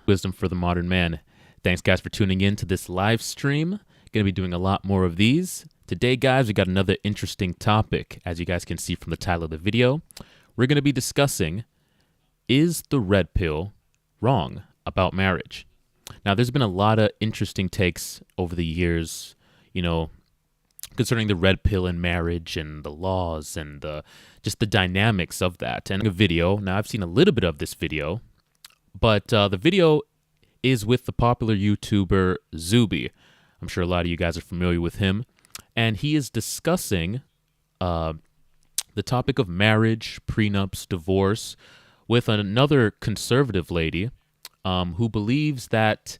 Wisdom for the Modern Man. Thanks, guys, for tuning in to this live stream. Going to be doing a lot more of these. Today, guys, we got another interesting topic. As you guys can see from the title of the video, we're going to be discussing, is the red pill wrong about marriage? Now, there's been a lot of interesting takes over the years, concerning the red pill in marriage and the laws and just the dynamics of that. And a video, now I've seen a little bit of this video, but the video is with the popular YouTuber Zuby. I'm sure a lot of you guys are familiar with him. And he is discussing the topic of marriage, prenups, divorce with another conservative lady who believes that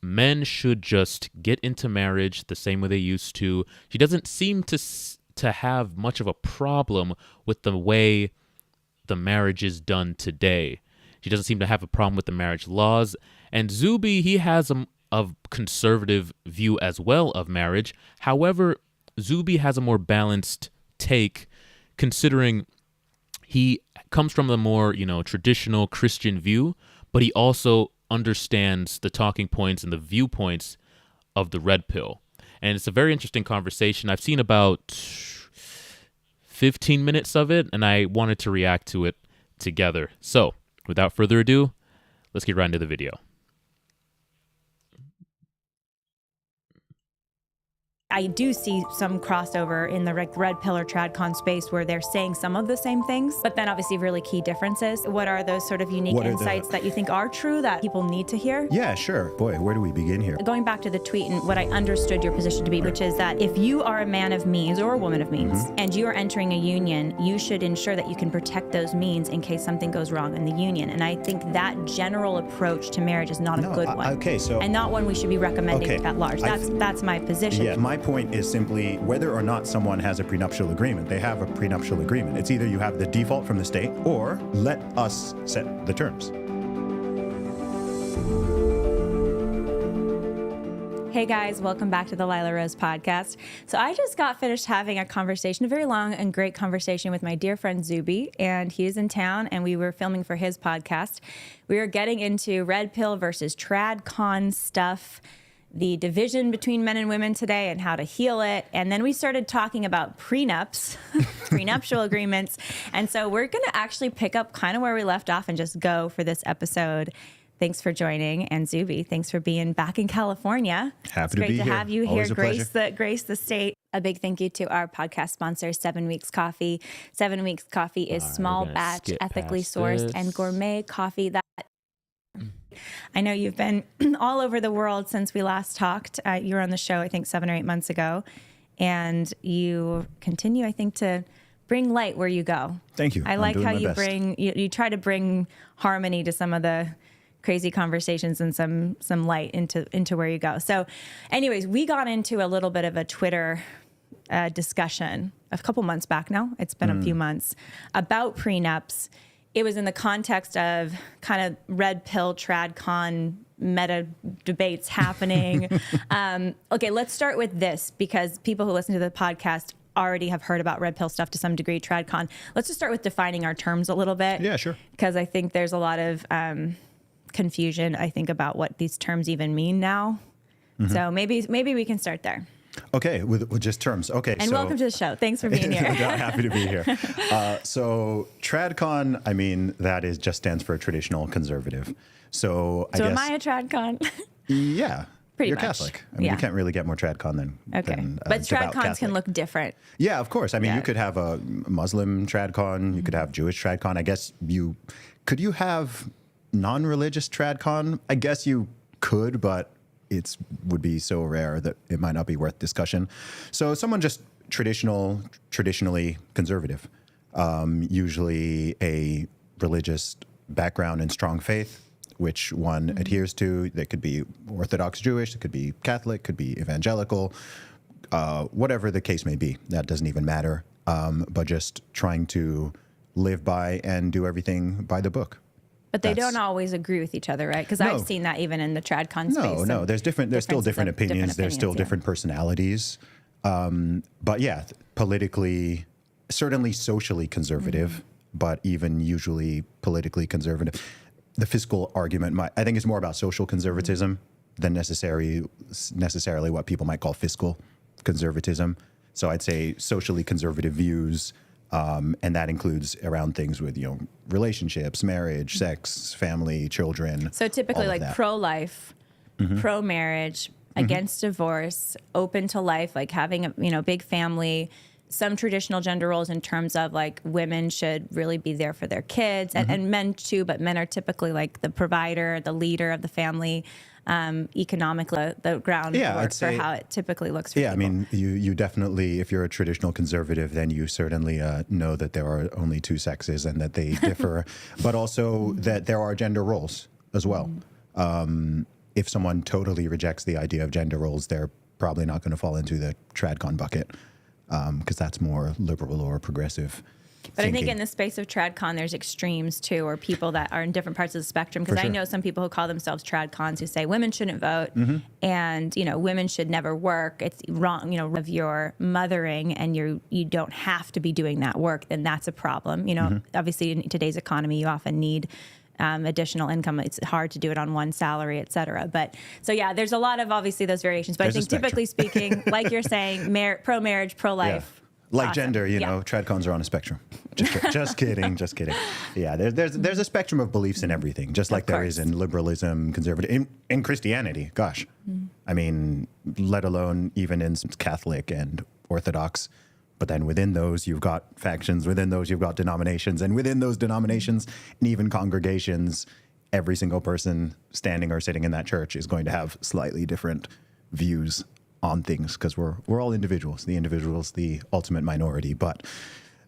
men should just get into marriage the same way they used to. She doesn't seem to have much of a problem with the way the marriage is done today. She doesn't seem to have a problem with the marriage laws. And Zuby, he has a conservative view as well of marriage. However, Zuby has a more balanced take, considering he comes from a more, traditional Christian view, but he also understands the talking points and the viewpoints of the red pill. And it's a very interesting conversation. I've seen about 15 minutes of it, and I wanted to react to it together. So, without further ado, let's get right into the video. I do see some crossover in the red pill or tradcon space where they're saying some of the same things, but then obviously really key differences. What are those sort of unique insights that you think are true that people need to hear? Yeah, sure. Boy, where do we begin here? Going back to the tweet and what I understood your position to be, which is that if you are a man of means or a woman of means and you are entering a union, you should ensure that you can protect those means in case something goes wrong in the union. And I think that general approach to marriage is not a good one. Okay, so and not one we should be recommending at large. That's my position. Yeah, my point is simply whether or not someone has a prenuptial agreement. They have a prenuptial agreement. It's either you have the default from the state or let us set the terms. Hey guys, welcome back to the Lila Rose podcast. So I just got finished having a conversation, a very long and great conversation with my dear friend Zuby, and he is in town and we were filming for his podcast. We were getting into red pill versus tradcon stuff, the division between men and women today and how to heal it. And then we started talking about prenups, prenuptial agreements. And so we're going to actually pick up kind of where we left off and just go for this episode. Thanks for joining. And Zuby, thanks for being back in California. Happy to be here. It's great to have you Always here. Grace the state. A big thank you to our podcast sponsor, 7 Weeks Coffee. 7 Weeks Coffee is small batch, ethically sourced, and gourmet coffee that I know you've been all over the world since we last talked. You were on the show, I think, 7 or 8 months ago. And you continue, I think, to bring light where you go. Thank you. I like how you try to bring harmony to some of the crazy conversations and some light into where you go. So anyways, we got into a little bit of a Twitter discussion a couple months back now. It's been a few months about prenups. It was in the context of kind of red pill, tradcon, meta debates happening. Okay, let's start with this because people who listen to the podcast already have heard about red pill stuff to some degree, tradcon. Let's just start with defining our terms a little bit. Yeah, sure. Because I think there's a lot of confusion, I think, about what these terms even mean now. So maybe we can start there. Okay, with just terms. Okay, and welcome to the show. Thanks for being here. Happy to be here. So tradcon, I mean, that just stands for traditional conservative. So I guess. Am I a tradcon? Yeah. Pretty You're much. Catholic. I mean, you can't really get more tradcon than but tradcons can look different. Yeah, of course. I mean, you could have a Muslim tradcon. You could have Jewish tradcon. I guess could you have non-religious tradcon? I guess you could, but would be so rare that it might not be worth discussion. So someone just traditionally conservative, usually a religious background and strong faith, which one adheres to. They could be Orthodox Jewish, it could be Catholic, could be evangelical, whatever the case may be. That doesn't even matter. But just trying to live by and do everything by the book. But they don't always agree with each other, right? Because I've seen that even in the tradcon space. No. There's still different opinions. There's still different personalities. But yeah, politically, certainly socially conservative, but even usually politically conservative. the fiscal argument, I think it's more about social conservatism than necessarily what people might call fiscal conservatism. So I'd say socially conservative views, and that includes around things with, relationships, marriage, sex, family, children. So typically all of like that. pro-life, pro-marriage, against divorce, open to life, like having a big family, some traditional gender roles in terms of like women should really be there for their kids and men too, but men are typically like the provider, the leader of the family, economically, the groundwork for how it typically looks for people. I mean, you definitely, if you're a traditional conservative, then you certainly know that there are only two sexes and that they differ, but also that there are gender roles as well. If someone totally rejects the idea of gender roles, they're probably not going to fall into the TradCon bucket, because that's more liberal or progressive. But thinking. I think in the space of TradCon, there's extremes too, or people that are in different parts of the spectrum. Because I know some people who call themselves TradCons who say women shouldn't vote, and women should never work. It's wrong, if you're mothering and you don't have to be doing that work, then that's a problem. Obviously in today's economy, you often need additional income. It's hard to do it on one salary, et cetera. But so, yeah, there's a lot of obviously those variations. But I think typically speaking, like you're saying, pro-marriage, pro-life. Yeah. Like gender, TradCons are on a spectrum. Just kidding, just kidding. Yeah, there's a spectrum of beliefs in everything, just like there is in liberalism, conservative, in Christianity. Gosh, I mean, let alone even in Catholic and Orthodox. But then within those, you've got factions. Within those, you've got denominations. And within those denominations and even congregations, every single person standing or sitting in that church is going to have slightly different views on things, because we're all individuals. The individual's the ultimate minority. But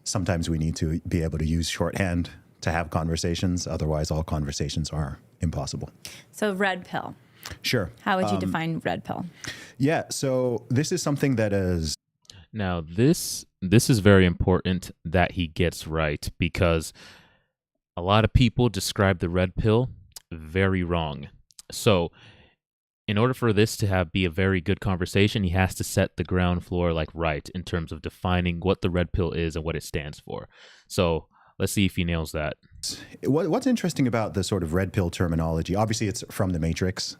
sometimes we need to be able to use shorthand to have conversations. Otherwise, all conversations are impossible. So red pill. Sure. How would you define red pill? Yeah, so this is something that is... Now, this is very important that he gets right, because a lot of people describe the red pill very wrong. So in order for this to be a very good conversation, he has to set the ground floor right in terms of defining what the red pill is and what it stands for. So let's see if he nails that. What's interesting about the sort of red pill terminology, obviously it's from the Matrix.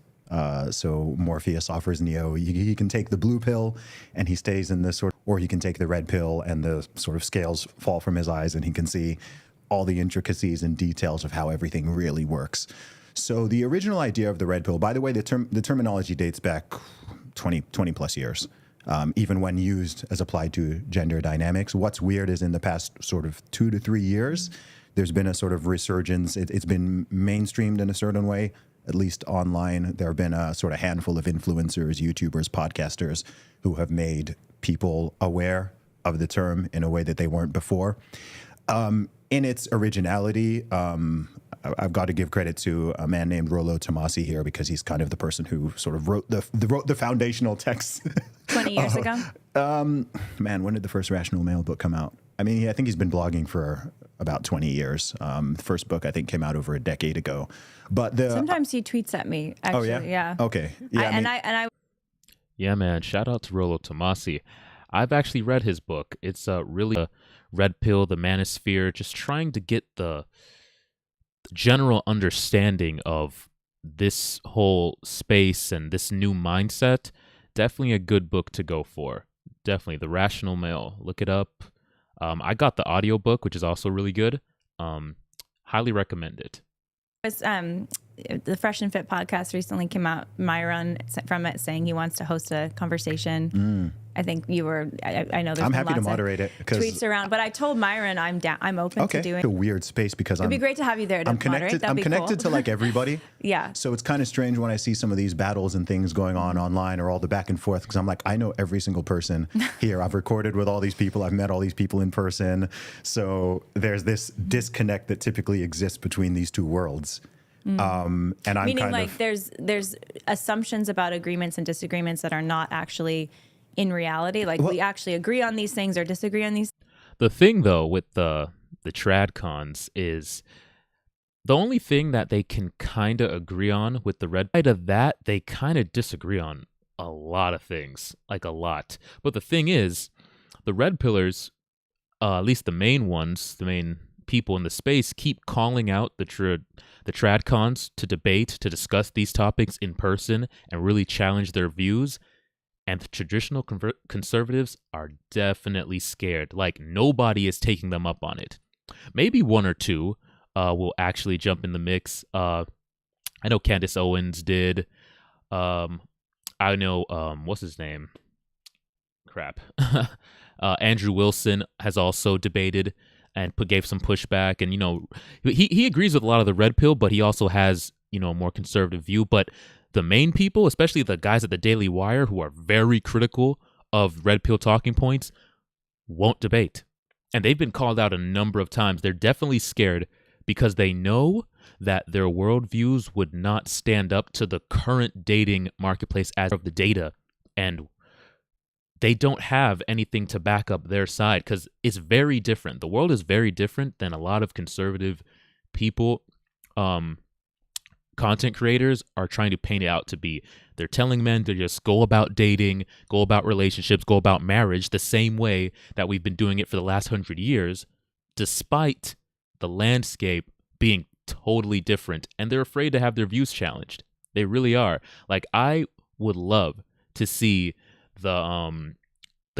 So Morpheus offers Neo, he can take the blue pill and he stays in this sort of, or he can take the red pill and the sort of scales fall from his eyes and he can see all the intricacies and details of how everything really works. So the original idea of the red pill, by the way, the terminology dates back 20 plus years, even when used as applied to gender dynamics. What's weird is in the past sort of 2 to 3 years, there's been a sort of resurgence. It's been mainstreamed in a certain way. At least online, there have been a sort of handful of influencers, YouTubers, podcasters who have made people aware of the term in a way that they weren't before. In its originality, I've got to give credit to a man named Rollo Tomassi here, because he's kind of the person who sort of wrote the foundational text. 20 years ago? Man, when did the first Rational Male book come out? I mean, I think he's been blogging for about 20 years. The first book, I think, came out over a decade ago. But sometimes he tweets at me, actually. Oh, yeah? Okay. Yeah, Yeah, man. Shout out to Rollo Tomassi. I've actually read his book. It's really a red pill, the manosphere, just trying to get the general understanding of this whole space and this new mindset. Definitely a good book to go for. Definitely. The Rational Male. Look it up. I got the audiobook, which is also really good. Highly recommend it. The Fresh and Fit podcast recently came out. Myron from it saying he wants to host a conversation. I think you were. I know there's. I'm happy to moderate it. Tweets around, but I told Myron I'm down. I'm open to doing. It's a weird space because it'd be great to have you there to moderate. I'm connected to everybody. Yeah. So it's kind of strange when I see some of these battles and things going on online, or all the back and forth, because I'm like, I know every single person here. I've recorded with all these people. I've met all these people in person. So there's this disconnect that typically exists between these two worlds. And I'm meaning there's assumptions about agreements and disagreements that are not actually in reality. We actually agree on these things or disagree on these. The thing though with the TradCons is the only thing that they can kind of agree on with the red side of that, they kind of disagree on a lot of things, a lot. But the thing is, the red pillars, at least the main ones, the main people in the space keep calling out the tradcons to debate, to discuss these topics in person and really challenge their views. And the traditional conservatives are definitely scared. Like, nobody is taking them up on it. Maybe one or two will actually jump in the mix. I know Candace Owens did. I know, what's his name? Crap. Andrew Wilson has also debated and gave some pushback. And, he agrees with a lot of the red pill, but he also has, a more conservative view. But the main people, especially the guys at the Daily Wire who are very critical of red pill talking points, won't debate. And they've been called out a number of times. They're definitely scared because they know that their worldviews would not stand up to the current dating marketplace as of the data. And they don't have anything to back up their side because it's very different. The world is very different than a lot of conservative people. Content creators are trying to paint it out to be. They're telling men to just go about dating, go about relationships, go about marriage the same way that we've been doing it for the last 100 years, despite the landscape being totally different. And they're afraid to have their views challenged. They really are. Like, I would love to see the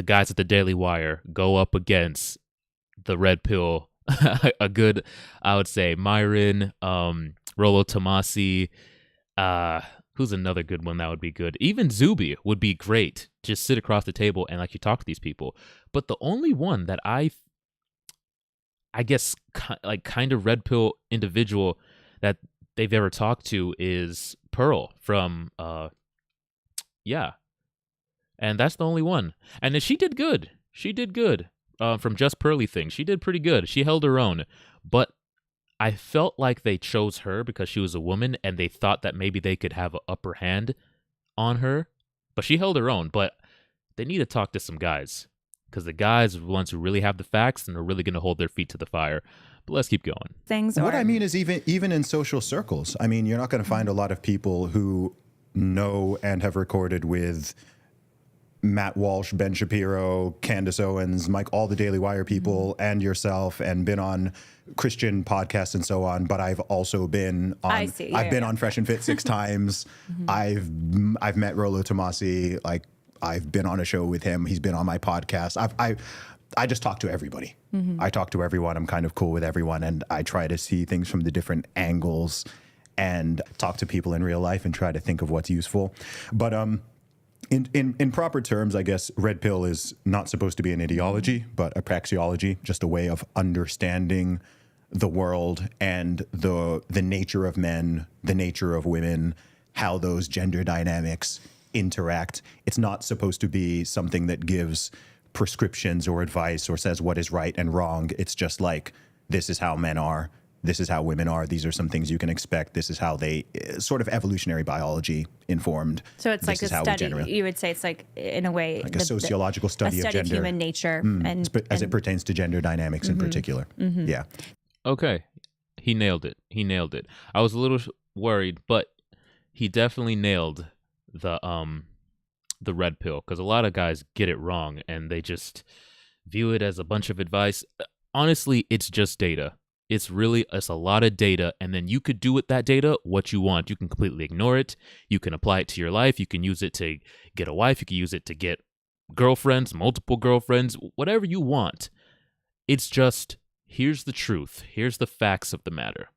guys at the Daily Wire go up against the red pill. A good, I would say, Myron, Rollo Tomasi, who's another good one that would be good? Even Zuby would be great. Just sit across the table and you talk to these people. But the only one that I guess kind of red pill individual that they've ever talked to is Pearl from and that's the only one. And then she did good. From Just Pearly thing. She did pretty good. She held her own. But I felt like they chose her because she was a woman and they thought that maybe they could have an upper hand on her. But she held her own. But they need to talk to some guys because the guys are the ones who really have the facts and are really going to hold their feet to the fire. But let's keep going. What I mean is even in social circles, I mean, you're not going to find a lot of people who know and have recorded with Matt Walsh, Ben Shapiro, Candace Owens, Mike, all the Daily Wire people, and yourself, and been on Christian podcasts and so on. But I've also been on. I've been on Fresh and Fit 6 times. I've met Rollo Tomasi. Like, I've been on a show with him. He's been on my podcast. I just talk to everybody. I talk to everyone. I'm kind of cool with everyone, and I try to see things from the different angles and talk to people in real life and try to think of what's useful. But In proper terms, I guess red pill is not supposed to be an ideology, but a praxeology, just a way of understanding the world and the nature of men, the nature of women, how those gender dynamics interact. It's not supposed to be something that gives prescriptions or advice or says what is right and wrong. It's just like, this is how men are. This is how women are. These are some things you can expect. This is how they, sort of evolutionary biology informed. So it's like a study. You would say it's like, in a way, like a sociological study of gender, of human nature, as it pertains to gender dynamics in particular. Yeah. Okay, he nailed it. I was a little worried, but he definitely nailed the red pill because a lot of guys get it wrong and they just view it as a bunch of advice. Honestly, it's just data. It's a lot of data, and then you could do with that data what you want. You can completely ignore it. You can apply it to your life. You can use it to get a wife. You can use it to get girlfriends, multiple girlfriends, whatever you want. It's just, here's the truth. Here's the facts of the matter.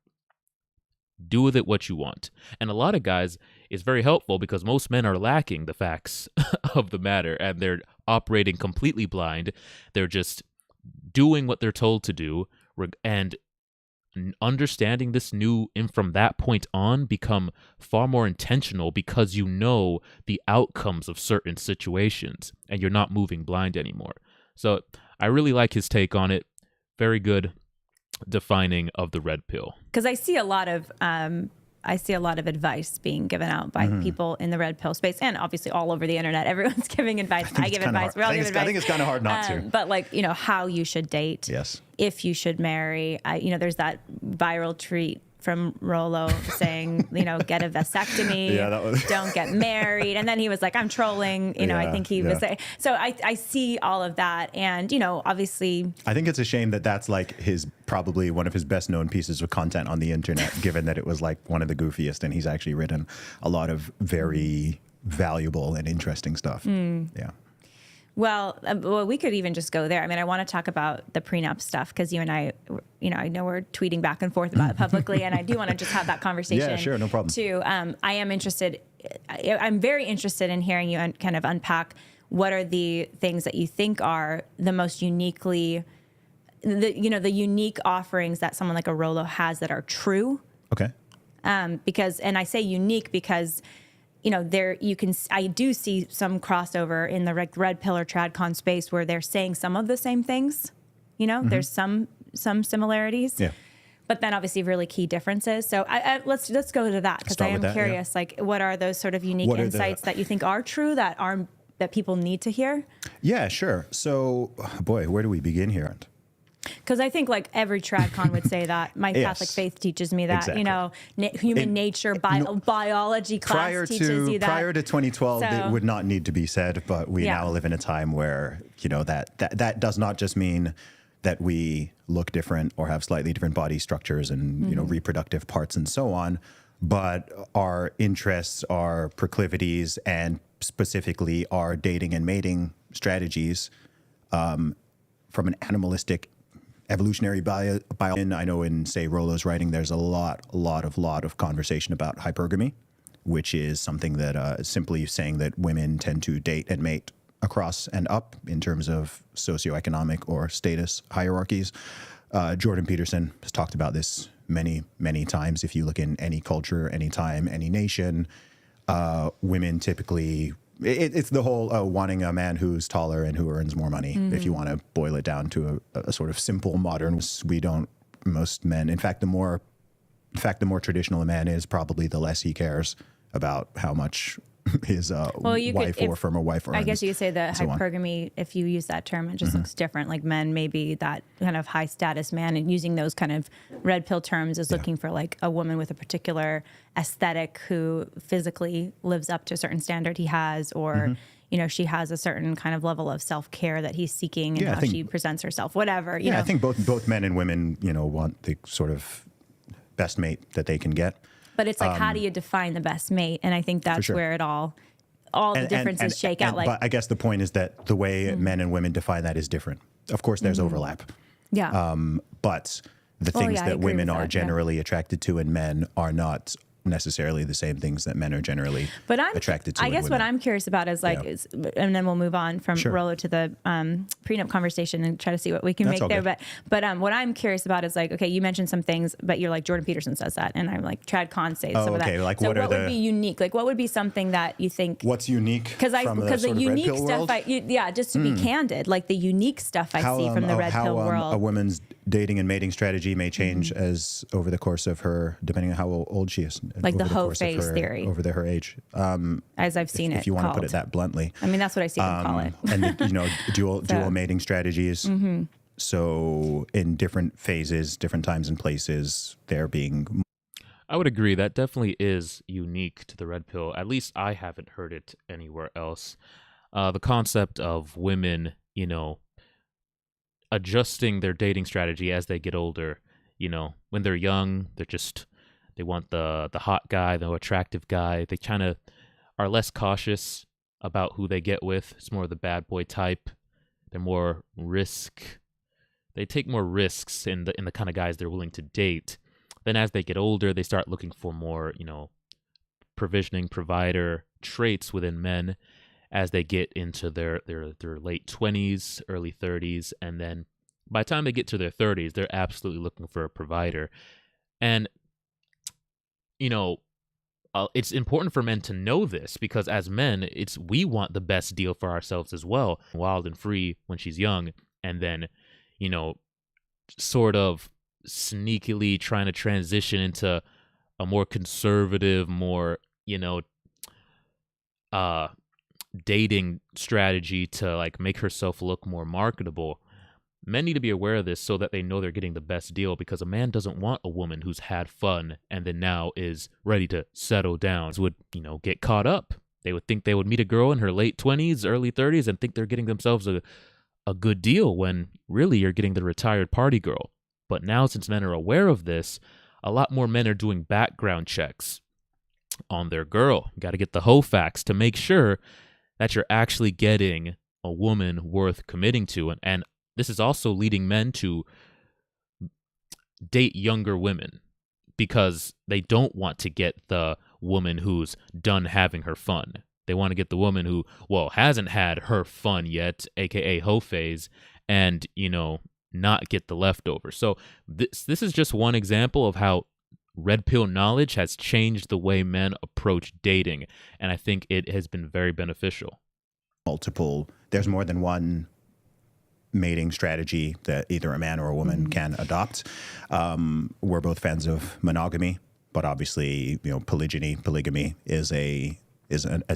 Do with it what you want. And a lot of guys, it's very helpful because most men are lacking the facts of the matter, and they're operating completely blind. They're just doing what they're told to do, and understanding this new and from that point on become far more intentional because you know the outcomes of certain situations and you're not moving blind anymore. So I really like his take on it. Very good defining of the red pill. Because I see a lot of advice being given out by people in the red pill space, and obviously all over the internet. Everyone's giving advice. I give advice. We all give advice. I think it's kind of hard not to. But how you should date. Yes. If you should marry. There's that viral tweet from Rolo saying, get a vasectomy, Yeah, that was- don't get married. And then he was like, I'm trolling, I Yeah, think he was saying, so I see all of that. And, obviously. I think it's a shame that that's like probably one of his best known pieces of content on the internet, given that it was like one of the goofiest, and he's actually written a lot of very valuable and interesting stuff. Yeah. Well, we could even just go there. I mean, I want to talk about the prenup stuff because you and I know we're tweeting back and forth about it publicly, and I do want to just have that conversation. Yeah, sure, no problem. Too. I am interested. I'm very interested in hearing you kind of unpack what are the things that you think are the most uniquely, the unique offerings that someone like a Rolo has that are true. Okay. Because, and I say unique because, I do see some crossover in the red pill or tradcon space where they're saying some of the same things. There's some similarities. Yeah. But then obviously really key differences. So let's go to that because I Start am with that, curious. Like, what are those sort of unique insights that you think are true that people need to hear? Yeah, sure. So, boy, where do we begin here? Because I think like every tradcon would say that. My Catholic faith teaches me that. Exactly. Human nature, biology class teaches you that. Prior to 2012, So- it would not need to be said, but we Yeah. now live in a time where, that does not just mean that we look different or have slightly different body structures and, reproductive parts and so on, but our interests, our proclivities, and specifically our dating and mating strategies from an animalistic evolutionary bio. I know in, say, Rolo's writing, there's a lot of conversation about hypergamy, which is something that simply saying that women tend to date and mate across and up in terms of socioeconomic or status hierarchies. Jordan Peterson has talked about this many, many times. If you look in any culture, any time, any nation, women typically... It's the whole wanting a man who's taller and who earns more money. If you want to boil it down to a sort of simple modern, most men. In fact, the more traditional a man is, probably the less he cares about how much his former wife earns. I guess you could say the so on. hypergamy, if you use that term, it just looks different. Like men, maybe that kind of high status man, and using those kind of red pill terms is looking for like a woman with a particular aesthetic who physically lives up to a certain standard he has, or she has a certain kind of level of self-care that he's seeking, and how she presents herself, whatever. You know? I think both men and women, want the sort of best mate that they can get. But it's like, how do you define the best mate? And I think that's where it all the differences shake out. Like, but I guess the point is that the way men and women define that is different. Of course, there's overlap. yeah. But the things I that agree women with are that, yeah. generally attracted to in men are not necessarily the same things that men are generally attracted to. I in guess women. what I'm curious about is like, and then we'll move on from Rolo to the prenup conversation and try to see what we can That's make there. good. But what I'm curious about is like, okay, you mentioned some things, but you're like, Jordan Peterson says that, and I'm like, TradCon says some of that. Like, so what what would be unique? Like, what would be something that you think? What's unique? Because the unique stuff, just to be candid, like the unique stuff I see from the red pill world. A woman's dating and mating strategy may change as over the course of her, depending on how old she is. Like the over hoe course of phase theory. over her age. As I've seen it if you want to called. put it that bluntly. I mean, that's what I see them call it. And dual mating strategies. So in different phases, different times and places, they're being. I would agree. That definitely is unique to the red pill. At least I haven't heard it anywhere else. The concept of women, adjusting their dating strategy as they get older. When they're young, they want the hot guy, the attractive guy. They kind of are less cautious about who they get with. It's more of the bad boy type. They're more they take more risks in the kind of guys they're willing to date. Then as they get older, they start looking for more, provisioning, provider traits within men as they get into their late 20s, early 30s, and then by the time they get to their 30s, they're absolutely looking for a provider. And it's important for men to know this, because as men, we want the best deal for ourselves as well. Wild and free when she's young, and then, sort of sneakily trying to transition into a more conservative, more, dating strategy to like make herself look more marketable. Men need to be aware of this so that they know they're getting the best deal, because a man doesn't want a woman who's had fun and then now is ready to settle down. Would, get caught up. They would think they would meet a girl in her late 20s, early 30s and think they're getting themselves a good deal when really you're getting the retired party girl. But now, since men are aware of this, a lot more men are doing background checks on their girl. You got to get the hoe facts to make sure that you're actually getting a woman worth committing to. And this is also leading men to date younger women because they don't want to get the woman who's done having her fun. They want to get the woman who, hasn't had her fun yet, aka hoe phase, and, not get the leftovers. So this is just one example of how red pill knowledge has changed the way men approach dating. And I think it has been very beneficial. There's more than one mating strategy that either a man or a woman can adopt. We're both fans of monogamy, but obviously, polygamy is a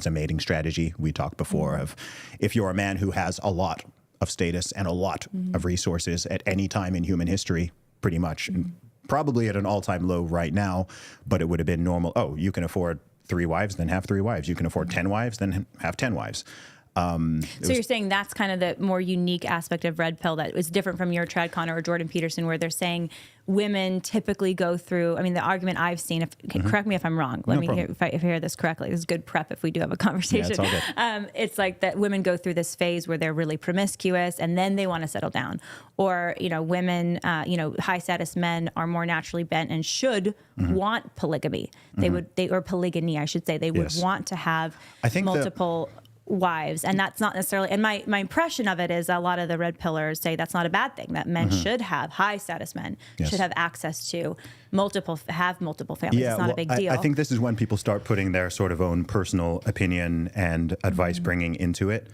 mating strategy. We talked before of if you're a man who has a lot of status and a lot of resources at any time in human history, pretty much, and probably at an all-time low right now, but it would have been normal. Oh, you can afford 3 wives, then have 3 wives. You can afford 10 wives, then have 10 wives. So you're saying that's kind of the more unique aspect of red pill that is different from your TradCon or Jordan Peterson, where they're saying women typically go through, the argument I've seen, correct me if I'm wrong, let me hear if I hear this correctly. This is good prep if we do have a conversation. Yeah, it's all good. It's like that women go through this phase where they're really promiscuous and then they want to settle down. Or, women, high status men are more naturally bent and should want polygamy. Or polygyny, I should say. They would want to have multiple wives, and that's not necessarily, and my impression of it is a lot of the red pillars say that's not a bad thing, that men should have, high status men should have access to multiple families. It's not a big deal. I think this is when people start putting their sort of own personal opinion and advice bringing into it.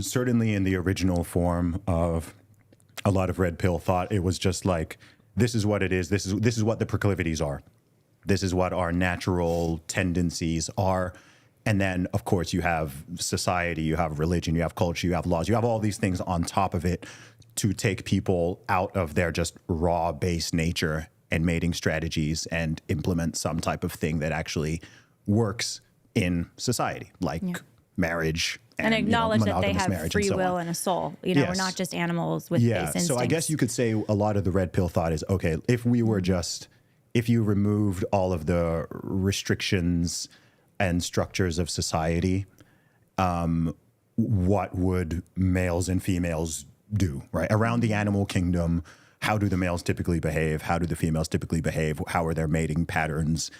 Certainly in the original form of a lot of red pill thought, it was just like, this is what it is. This is what the proclivities are. This is what our natural tendencies are. And then, of course, you have society, you have religion, you have culture, you have laws, you have all these things on top of it to take people out of their just raw base nature and mating strategies and implement some type of thing that actually works in society, like marriage. And acknowledge that they have free will and a soul. We're not just animals with base instincts. So I guess you could say a lot of the red pill thought is, okay, if you removed all of the restrictions and structures of society, what would males and females do, right? Around the animal kingdom, how do the males typically behave? How do the females typically behave? How are their mating patterns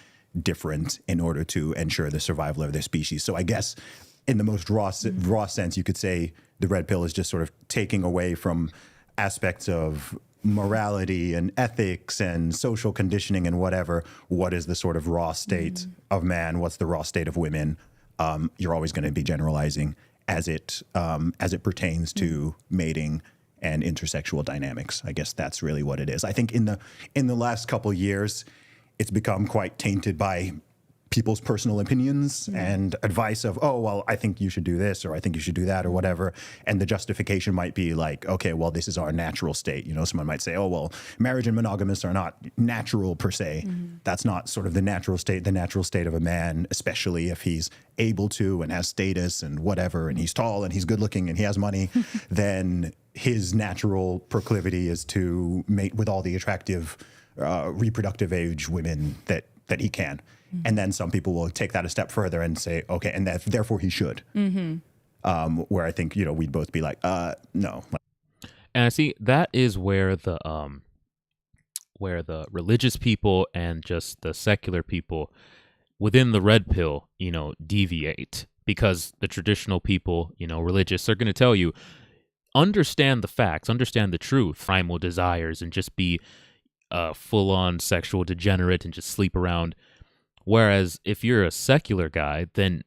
different in order to ensure the survival of their species? So I guess in the most raw sense, you could say the red pill is just sort of taking away from aspects of morality and ethics and social conditioning and whatever. What is the sort of raw state of man? What's the raw state of women? You're always going to be generalizing as it pertains to mating and intersexual dynamics. I guess that's really what it is. I think in the last couple years, it's become quite tainted by people's personal opinions and advice of, oh, well, I think you should do this, or I think you should do that, or whatever. And the justification might be like, okay, well, this is our natural state. Someone might say, oh, well, marriage and monogamous are not natural per se. That's not sort of the natural state of a man, especially if he's able to and has status and whatever, and he's tall and he's good looking and he has money, then his natural proclivity is to mate with all the attractive reproductive age women that he can. And then some people will take that a step further and say, okay, and that therefore he should. Where I think, we'd both be like, no. And I see that is where the religious people and just the secular people within the red pill, deviate, because the traditional people, religious, are going to tell you, understand the facts, understand the truth, primal desires, and just be full-on sexual degenerate and just sleep around. Whereas if you're a secular guy, then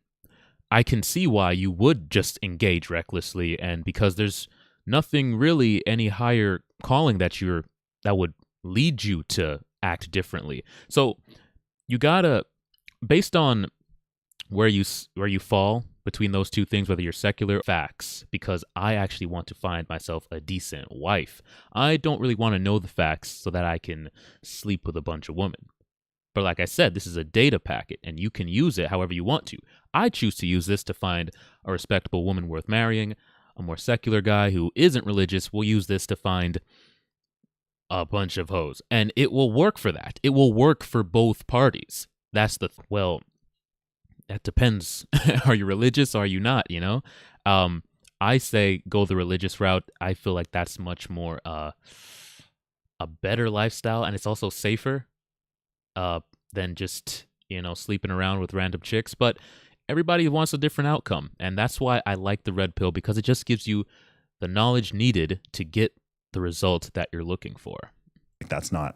I can see why you would just engage recklessly, and because there's nothing really any higher calling that would lead you to act differently. So you gotta, based on where you fall between those two things, whether you're secular or facts, because I actually want to find myself a decent wife. I don't really want to know the facts so that I can sleep with a bunch of women. But like I said, this is a data packet, and you can use it however you want to. I choose to use this to find a respectable woman worth marrying. A more secular guy who isn't religious will use this to find a bunch of hoes. And it will work for that. It will work for both parties. That's well, that depends. Are you religious or are you not, you know? I say go the religious route. I feel like that's much more a better lifestyle, and it's also safer than just, you know, sleeping around with random chicks. But everybody wants a different outcome, and that's why I like the red pill, because it just gives you the knowledge needed to get the result that you're looking for. That's not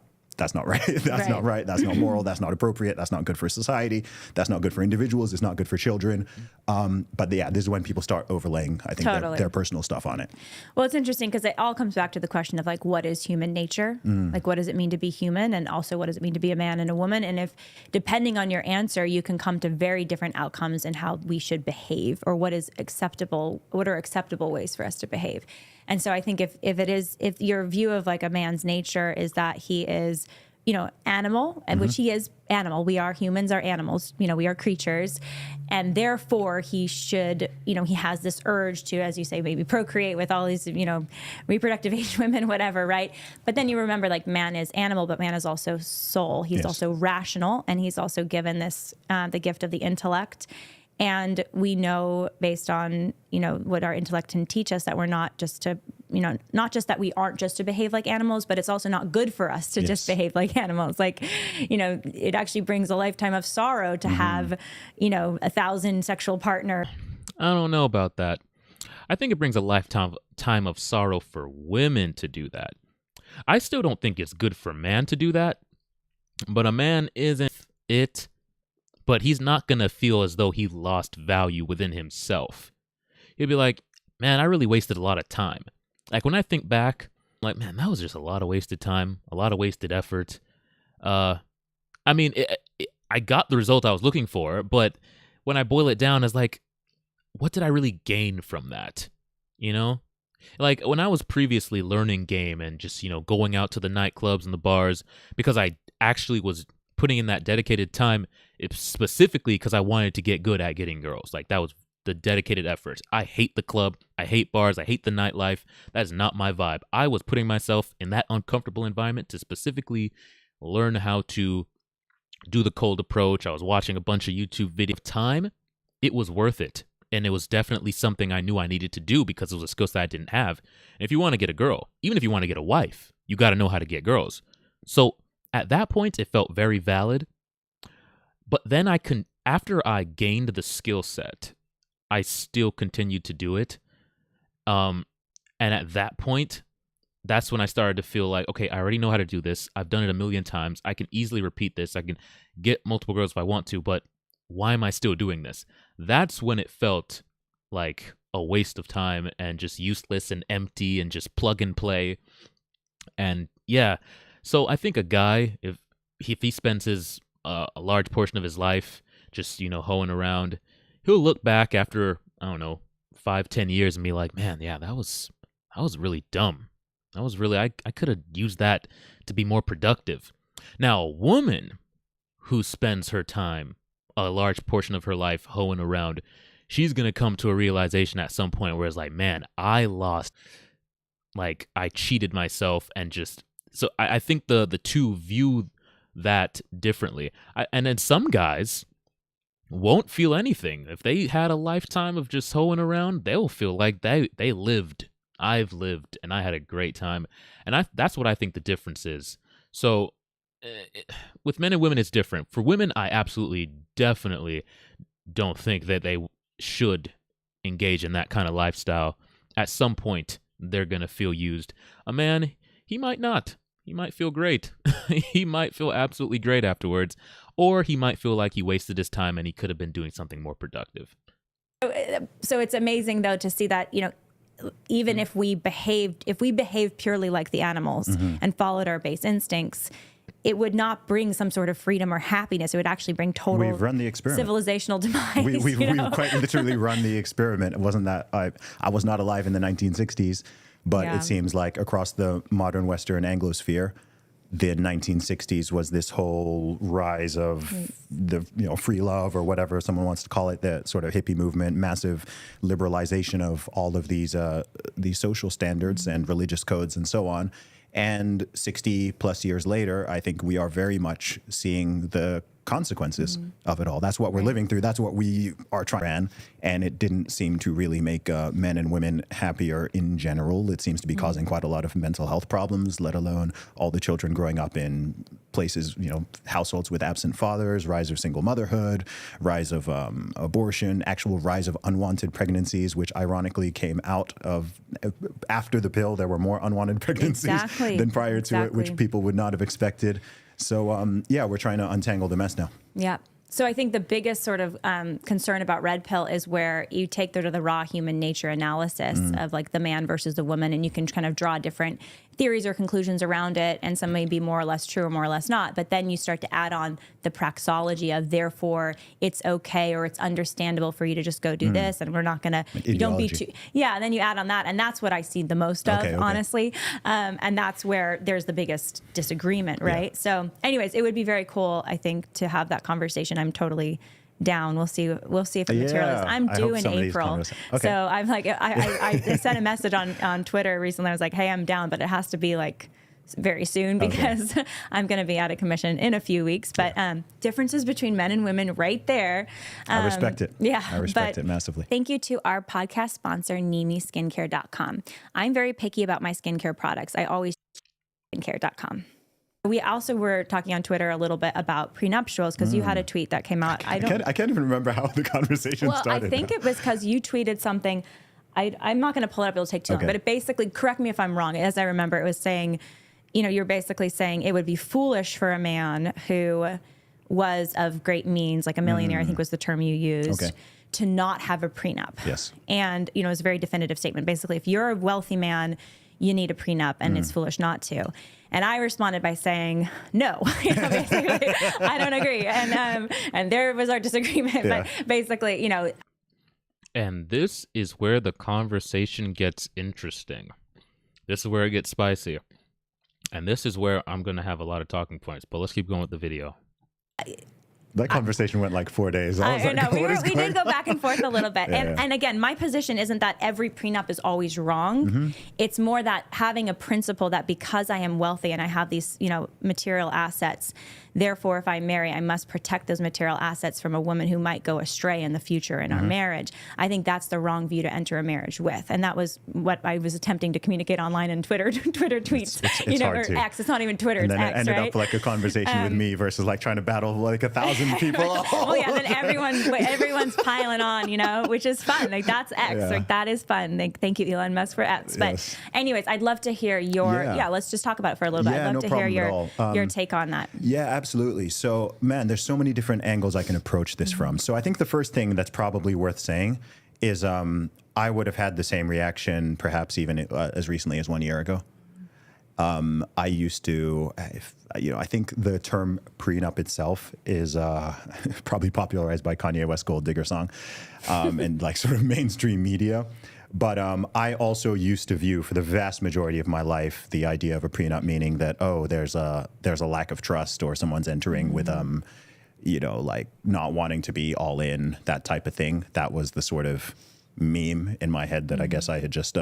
right. That's not right. That's not moral. That's not appropriate. That's not good for society. That's not good for individuals. It's not good for children. But yeah, this is when people start overlaying, I think, their personal stuff on it. Well, it's interesting because it all comes back to the question of like, what is human nature? Like, what does it mean to be human? And also, what does it mean to be a man and a woman? And if, depending on your answer, you can come to very different outcomes in how we should behave, or what is acceptable, what are acceptable ways for us to behave. And so I think if your view of like a man's nature is that he is, you know, animal, and which he is animal. Humans are animals, you know, we are creatures. And therefore he should, you know, he has this urge to, as you say, maybe procreate with all these, you know, reproductive age women, whatever, right? But then you remember, like, man is animal, but man is also soul. He's also rational, and he's also given this, the gift of the intellect. And we know, based on, you know, what our intellect can teach us, that we're not just to, you know, not just that we aren't just to behave like animals, but it's also not good for us to just behave like animals. Like, you know, it actually brings a lifetime of sorrow to have, you know, 1,000 sexual partners. I don't know about that. I think it brings a lifetime of sorrow for women to do that. I still don't think it's good for man to do that, but a man isn't it. But he's not going to feel as though he lost value within himself. He'll be like, man, I really wasted a lot of time. Like, when I think back, like, man, that was just a lot of wasted time, a lot of wasted effort. I mean, I got the result I was looking for, but when I boil it down, it's like, what did I really gain from that? You know? Like, when I was previously learning game and just, you know, going out to the nightclubs and the bars, because I actually was putting in that dedicated time, specifically because I wanted to get good at getting girls. Like, that was the dedicated effort. I hate the club. I hate bars. I hate the nightlife. That is not my vibe. I was putting myself in that uncomfortable environment to specifically learn how to do the cold approach. I was watching a bunch of YouTube videos. Time, it was worth it. And it was definitely something I knew I needed to do because it was a skill set I didn't have. And if you want to get a girl, even if you want to get a wife, you got to know how to get girls. So at that point, it felt very valid. But then after I gained the skill set, I still continued to do it. And at that point, that's when I started to feel like, okay, I already know how to do this. I've done it a million times. I can easily repeat this. I can get multiple girls if I want to, but why am I still doing this? That's when it felt like a waste of time and just useless and empty and just plug and play. And yeah, so I think a guy, if he spends his a large portion of his life just, you know, hoeing around, he'll look back after, I don't know, 5-10 years and be like, man, yeah, that was really dumb. That was really, I could have used that to be more productive. Now, a woman who spends her time, a large portion of her life, hoeing around, she's going to come to a realization at some point where it's like, man, I lost, like, I cheated myself. And just, so I think the two view that differently. And then some guys won't feel anything. If they had a lifetime of just hoeing around, they'll feel like they lived. I've lived, and I had a great time. And that's what I think the difference is. So with men and women, it's different. For women, I absolutely, definitely don't think that they should engage in that kind of lifestyle. At some point, they're going to feel used. A man, he might not. He might feel great. He might feel absolutely great afterwards. Or he might feel like he wasted his time and he could have been doing something more productive. So it's amazing, though, to see that, you know, even if we behaved purely like the animals and followed our base instincts, it would not bring some sort of freedom or happiness. It would actually bring total We've run the experiment. civilizational demise. We've quite literally run the experiment. It wasn't that I was not alive in the 1960s, but it seems like across the modern Western Anglosphere, the 1960s was this whole rise of the free love or whatever someone wants to call it, the sort of hippie movement, massive liberalization of all of these social standards and religious codes and so on. And 60 plus years later, I think we are very much seeing the consequences of it all. That's what we're living through. That's what we are trying. And it didn't seem to really make men and women happier in general. It seems to be causing quite a lot of mental health problems, let alone all the children growing up in places, households with absent fathers, rise of single motherhood, rise of abortion, actual rise of unwanted pregnancies, which ironically came out of after the pill. There were more unwanted pregnancies than prior to it, which people would not have expected. So, we're trying to untangle the mess now. Yeah. So I think the biggest sort of concern about red pill is where you take the raw human nature analysis of like the man versus the woman, and you can kind of draw different theories or conclusions around it, and some may be more or less true or more or less not. But then you start to add on the praxeology of therefore it's okay or it's understandable for you to just go do this, and we're not going to, you don't be too, and then you add on that, and that's what I see the most of, honestly. And that's where there's the biggest disagreement, right? Yeah. So anyways, it would be very cool, I think, to have that conversation. I'm totally down. We'll see if it materializes. I'm due in April. So I'm like, I sent a message on Twitter recently. I was like, hey, I'm down, but it has to be like very soon because I'm going to be out of commission in a few weeks. But differences between men and women right there. I respect it. Yeah. I respect it massively. Thank you to our podcast sponsor, NeeMeSkincare.com. I'm very picky about my skincare products. I always skincare.com. We also were talking on Twitter a little bit about prenuptials because you had a tweet that came out. I can't even remember how the conversation started. I think it was because you tweeted something. I'm not going to pull it up. It'll take too long. But it basically, correct me if I'm wrong, as I remember, it was saying, you're basically saying it would be foolish for a man who was of great means, like a millionaire, I think was the term you used, to not have a prenup. Yes. And, it was a very definitive statement. Basically, if you're a wealthy man, you need a prenup, and it's foolish not to. And I responded by saying, no, basically, I don't agree. And there was our disagreement. Yeah. But basically, And this is where the conversation gets interesting. This is where it gets spicy. And this is where I'm going to have a lot of talking points. But let's keep going with the video. That conversation went like 4 days. I know. We did go back and forth a little bit. And again, my position isn't that every prenup is always wrong. It's more that having a principle that because I am wealthy and I have these, material assets, therefore, if I marry, I must protect those material assets from a woman who might go astray in the future in our marriage. I think that's the wrong view to enter a marriage with. And that was what I was attempting to communicate online in Twitter tweets. It's hard or to. X. It's not even Twitter, and it's then X, it ended right? up like a conversation with me versus like trying to battle like 1,000 people. Well, yeah, then everyone's piling on, which is fun. Like that's X. Yeah. Like that is fun. Like, thank you, Elon Musk, for X. But anyways, I'd love to hear your, let's just talk about it for a little bit. I'd love to hear your take on that. Yeah, absolutely. So, man, there's so many different angles I can approach this from. So I think the first thing that's probably worth saying is I would have had the same reaction perhaps even as recently as 1 year ago. I used to, I think the term prenup itself is probably popularized by Kanye West's Gold Digger song and like sort of mainstream media. But I also used to view for the vast majority of my life the idea of a prenup meaning that, there's a lack of trust or someone's entering with, like not wanting to be all in, that type of thing. That was the sort of meme in my head that I guess I had just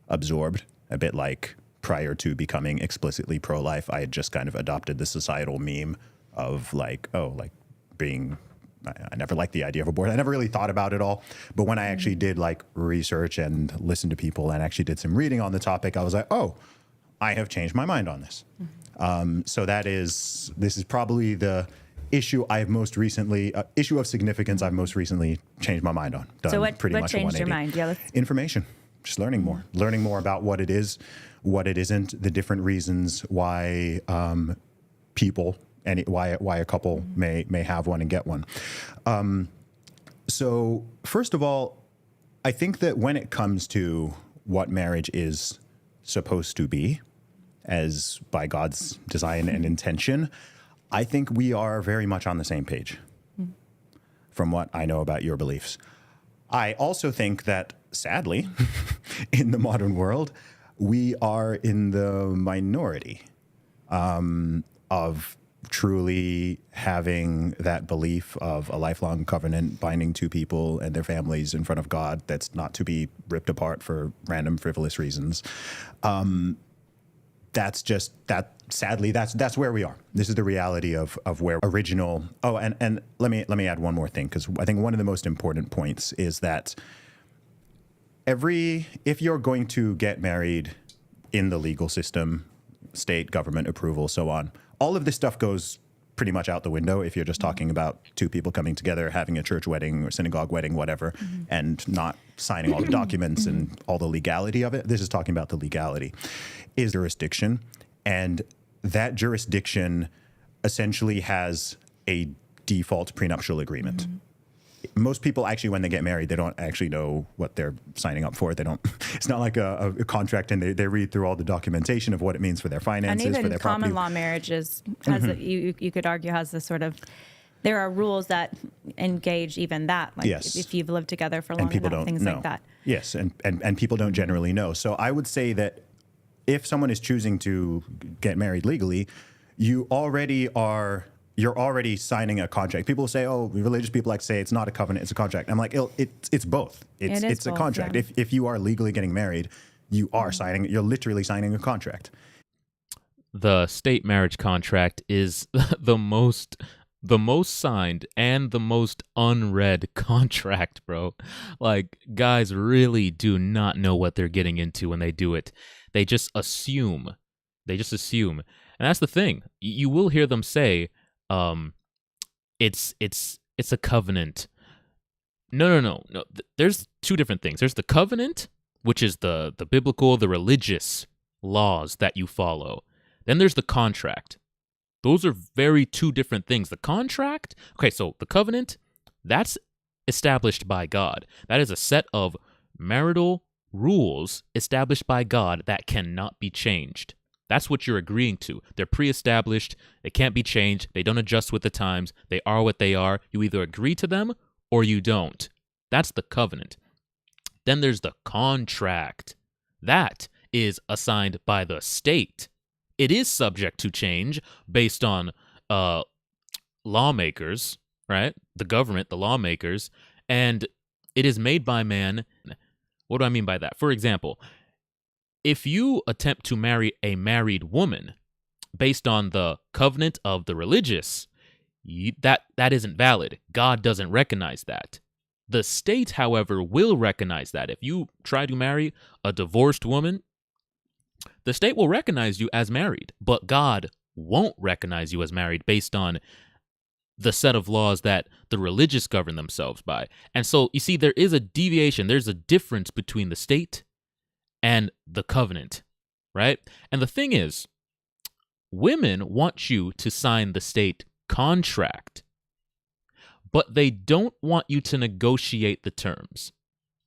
absorbed a bit like prior to becoming explicitly pro-life. I had just kind of adopted the societal meme of like, being, I never liked the idea of abortion. I never really thought about it all. But when I actually did like research and listened to people and actually did some reading on the topic, I was like, I have changed my mind on this. So this is probably the issue I have most recently, issue of significance I've most recently changed my mind on. So what changed your mind? Yeah, information, just learning more about what it is, what it isn't, the different reasons why people and why a couple may have one and get one. So first of all, I think that when it comes to what marriage is supposed to be, as by God's design and intention, I think we are very much on the same page from what I know about your beliefs. I also think that, sadly, in the modern world, we are in the minority of truly having that belief of a lifelong covenant binding two people and their families in front of God that's not to be ripped apart for random frivolous reasons. That's just that. Sadly, that's where we are. This is the reality of where original. Oh, and let me add one more thing, because I think one of the most important points is that if you're going to get married in the legal system, state, government approval, so on, all of this stuff goes pretty much out the window if you're just talking about two people coming together, having a church wedding or synagogue wedding, whatever, and not signing all the documents and all the legality of it. This is talking about the legality. Is jurisdiction, and that jurisdiction essentially has a default prenuptial agreement. Most people actually, when they get married, they don't actually know what they're signing up for. They don't. It's not like a contract, and they read through all the documentation of what it means for their finances, and for even their common property. law marriages has you could argue has this sort of. There are rules that engage even that, like Yes. if you've lived together for long And people enough, don't things know. like that. Yes, and people don't generally know. So I would say that if someone is choosing to get married legally, you're already signing a contract. People say, "Oh, religious people like to say it's not a covenant, it's a contract." I'm like, it's both. It's a both, contract. yeah. If you are legally getting married, you are signing. You're literally signing a contract. The state marriage contract is the most signed and the most unread contract, bro. Like, guys really do not know what they're getting into when they do it. They just assume. And that's the thing. You will hear them say, it's a covenant. No. There's two different things. There's the covenant, which is the biblical, the religious laws that you follow. Then there's the contract. Those are very two different things. The contract, okay, so the covenant, that's established by God. That is a set of marital rules established by God that cannot be changed. That's what you're agreeing to. They're pre-established. They can't be changed. They don't adjust with the times. They are what they are. You either agree to them or you don't. That's the covenant. Then there's the contract. That is assigned by the state. It is subject to change based on lawmakers, right? The government, the lawmakers, and it is made by man. What do I mean by that? For example, if you attempt to marry a married woman based on the covenant of the religious, that isn't valid. God doesn't recognize that. The state, however, will recognize that. If you try to marry a divorced woman, the state will recognize you as married, but God won't recognize you as married based on the set of laws that the religious govern themselves by. And so, you see, there is a deviation. There's a difference between the state and the covenant, right? And the thing is, women want you to sign the state contract, but they don't want you to negotiate the terms,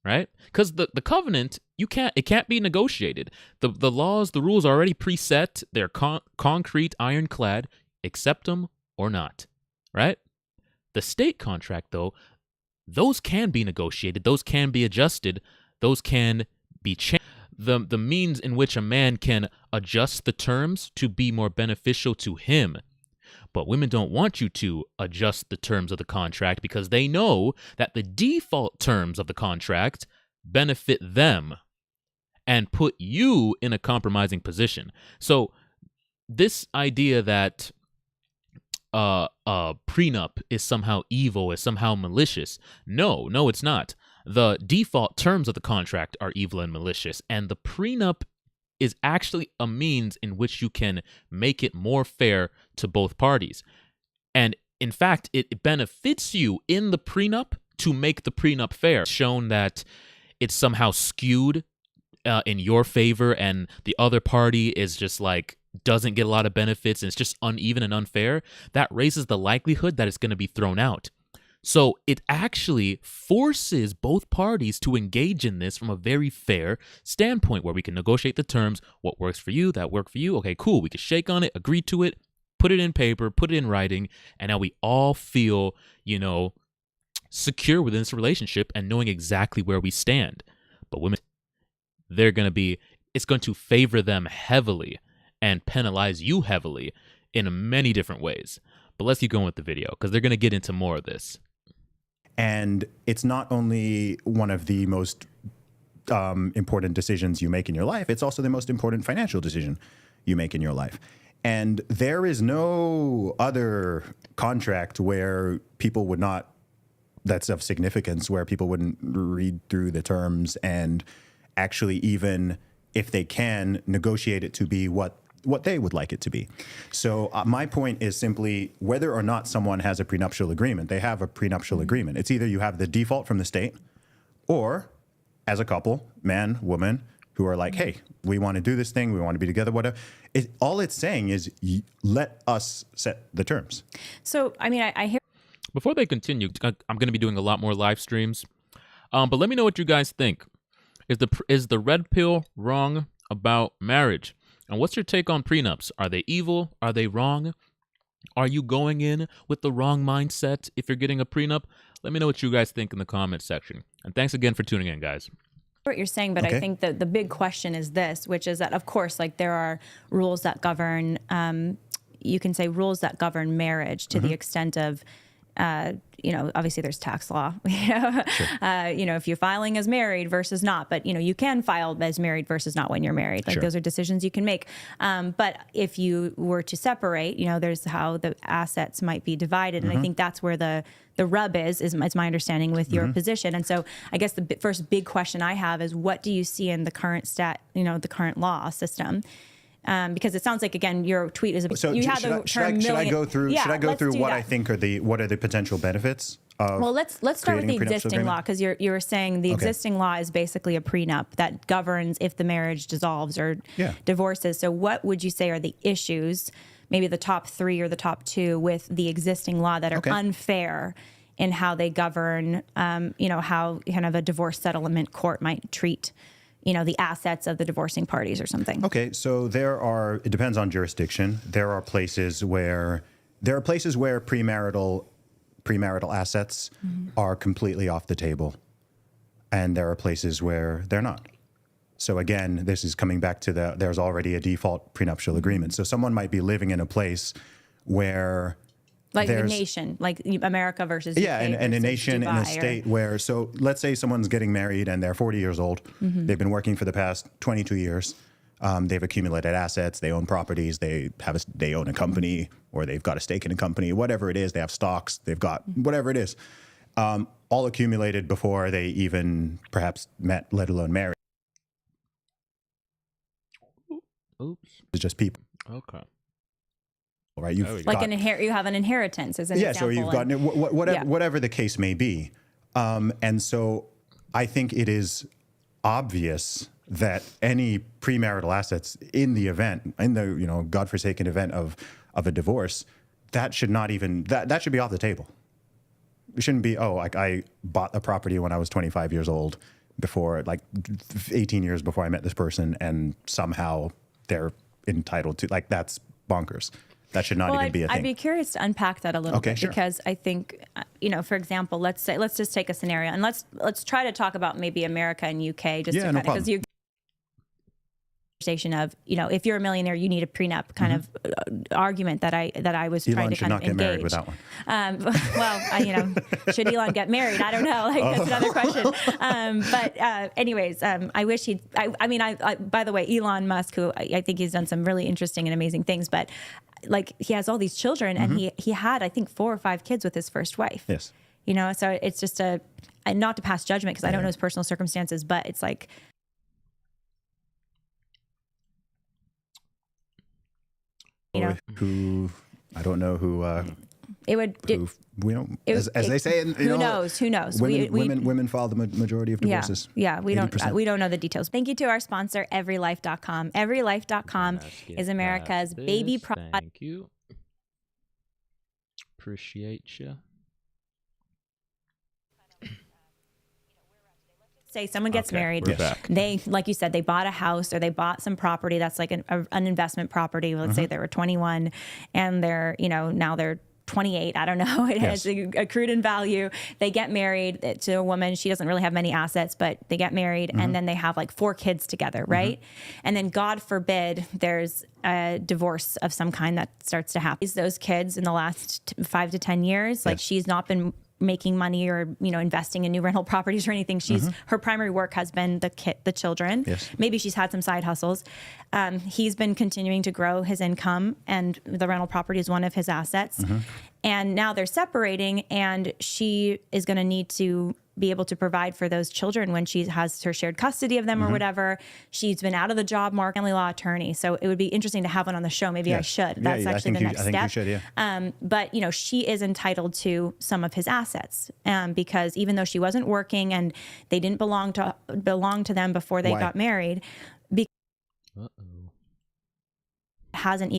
right? Because the covenant, it can't be negotiated. The laws, the rules are already preset. They're concrete, ironclad. Accept them or not, right? The state contract, though, those can be negotiated. Those can be adjusted. Those can be changed. The means in which a man can adjust the terms to be more beneficial to him. But women don't want you to adjust the terms of the contract because they know that the default terms of the contract benefit them and put you in a compromising position. So this idea that a prenup is somehow evil, is somehow malicious, no, it's not. The default terms of the contract are evil and malicious, and the prenup is actually a means in which you can make it more fair to both parties. And in fact, it benefits you in the prenup to make the prenup fair. It's shown that it's somehow skewed in your favor and the other party is just like doesn't get a lot of benefits and it's just uneven and unfair. That raises the likelihood that it's going to be thrown out. So it actually forces both parties to engage in this from a very fair standpoint where we can negotiate the terms, what works for you, that work for you. Okay, cool. We can shake on it, agree to it, put it in paper, put it in writing, and now we all feel, secure within this relationship and knowing exactly where we stand. But women, it's going to favor them heavily and penalize you heavily in many different ways. But let's keep going with the video because they're going to get into more of this. And it's not only one of the most important decisions you make in your life, it's also the most important financial decision you make in your life. And there is no other contract where people would not, that's of significance, where people wouldn't read through the terms and actually, even if they can, negotiate it to be what they would like it to be. So my point is simply whether or not someone has a prenuptial agreement, they have a prenuptial agreement. It's either you have the default from the state or as a couple, man, woman, who are like, hey, we want to do this thing. We want to be together, whatever. All it's saying is let us set the terms. So, I mean, I hear. Before they continue, I'm going to be doing a lot more live streams. But let me know what you guys think. Is the red pill wrong about marriage? And what's your take on prenups? Are they evil? Are they wrong? Are you going in with the wrong mindset if you're getting a prenup? Let me know what you guys think in the comment section. And thanks again for tuning in, guys. What you're saying, but Okay. I think that the big question is this, which is that, of course, like there are rules that govern, you can say rules that govern marriage to the extent of, obviously there's tax law, if you're filing as married versus not, but, you can file as married versus not when you're married. Like Sure. those are decisions you can make. But if you were to separate, there's how the assets might be divided. And I think that's where the rub is my understanding with your position. And so I guess the first big question I have is what do you see in the current the current law system? Because it sounds like, again, your tweet is So you have should the term I million. go through? Yeah, should I go let's through do what that. I think what are the potential benefits of? Well, let's start with creating the a prenuptial existing law, agreement? because you were saying the existing law is basically a prenup that governs if the marriage dissolves or Yeah. divorces. So what would you say are the issues, maybe the top 3 or the top 2 with the existing law that are unfair in how they govern, how kind of a divorce settlement court might treat, the assets of the divorcing parties or something? Okay, so it depends on jurisdiction. There are places where premarital assets are completely off the table. And there are places where they're not. So again, this is coming back to there's already a default prenuptial agreement. So someone might be living in a place where Like the nation, like America versus UK and a versus nation in Dubai a state where, so let's say someone's getting married and they're 40 years old. They've been working for the past 22 years. They've accumulated assets. They own properties. They own a company, or they've got a stake in a company, whatever it is. They have stocks. They've got whatever it is, all accumulated before they even perhaps met, let alone married. Oops. It's just people, Okay. right? There we go. like you have an inheritance as an Yeah, example. so you've got whatever, Yeah. whatever the case may be. And so I think it is obvious that any premarital assets in the godforsaken event of a divorce, that should not even, that should be off the table. It shouldn't be, I bought a property when I was 25 years old before, 18 years before I met this person, and somehow they're entitled to, that's bonkers. That should not even be a thing. I'd be curious to unpack that a little bit, sure. because I think, for example, let's just take a scenario, and let's try to talk about maybe America and UK, just Yeah, to no kind of, because you conversation of, if you're a millionaire, you need a prenup kind of argument that I was trying Elon to should kind not of get married engage. with that one. Should Elon get married? I don't know. That's another question. Anyways, I wish he'd. By the way, Elon Musk, who I think he's done some really interesting and amazing things, but he has all these children, and he had, I think, 4 or 5 kids with his first wife. Yes. So it's just and not to pass judgment, because I don't know his personal circumstances, but it's like. Who I don't know who. It would. Who as they say, Who knows? Who knows? Women file the majority of divorces. Yeah, we 80%. don't know the details. Thank you to our sponsor, EveryLife.com. EveryLife.com is America's baby product. Thank you. Appreciate you. say someone gets married, we're back. they, like you said, they bought a house or they bought some property that's like an investment property. Let's say they were 21 and they're, now they're 28. I don't know. It has accrued in value. They get married to a woman. She doesn't really have many assets, but they get married and then they have like 4 kids together, right? And then God forbid there's a divorce of some kind that starts to happen. Those kids in the last 5 to 10 years, like she's not been making money or investing in new rental properties or anything. Her primary work has been the children. Maybe she's had some side hustles. He's been continuing to grow his income, and the rental property is one of his assets. And now they're separating, and she is going to need to be able to provide for those children when she has her shared custody of them or whatever. She's been out of the job market, family law attorney. So it would be interesting to have one on the show. Maybe I should. That's actually the next step. I think you should, But, she is entitled to some of his assets because even though she wasn't working and they didn't belong to them before they got married, because hasn't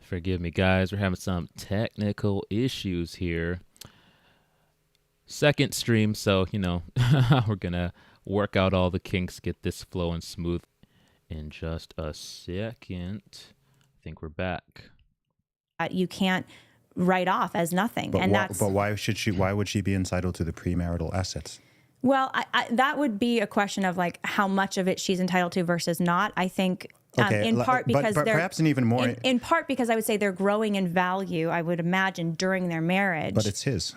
Forgive me, guys. We're having some technical issues here. Second stream, so, we're going to work out all the kinks, get this flowing smooth in just a second. I think we're back. You can't write off as nothing. But why would she be entitled to the premarital assets? Well, that would be a question of like how much of it she's entitled to versus not. I think in part because but perhaps an even more in part because I would say they're growing in value. I would imagine during their marriage. But it's his.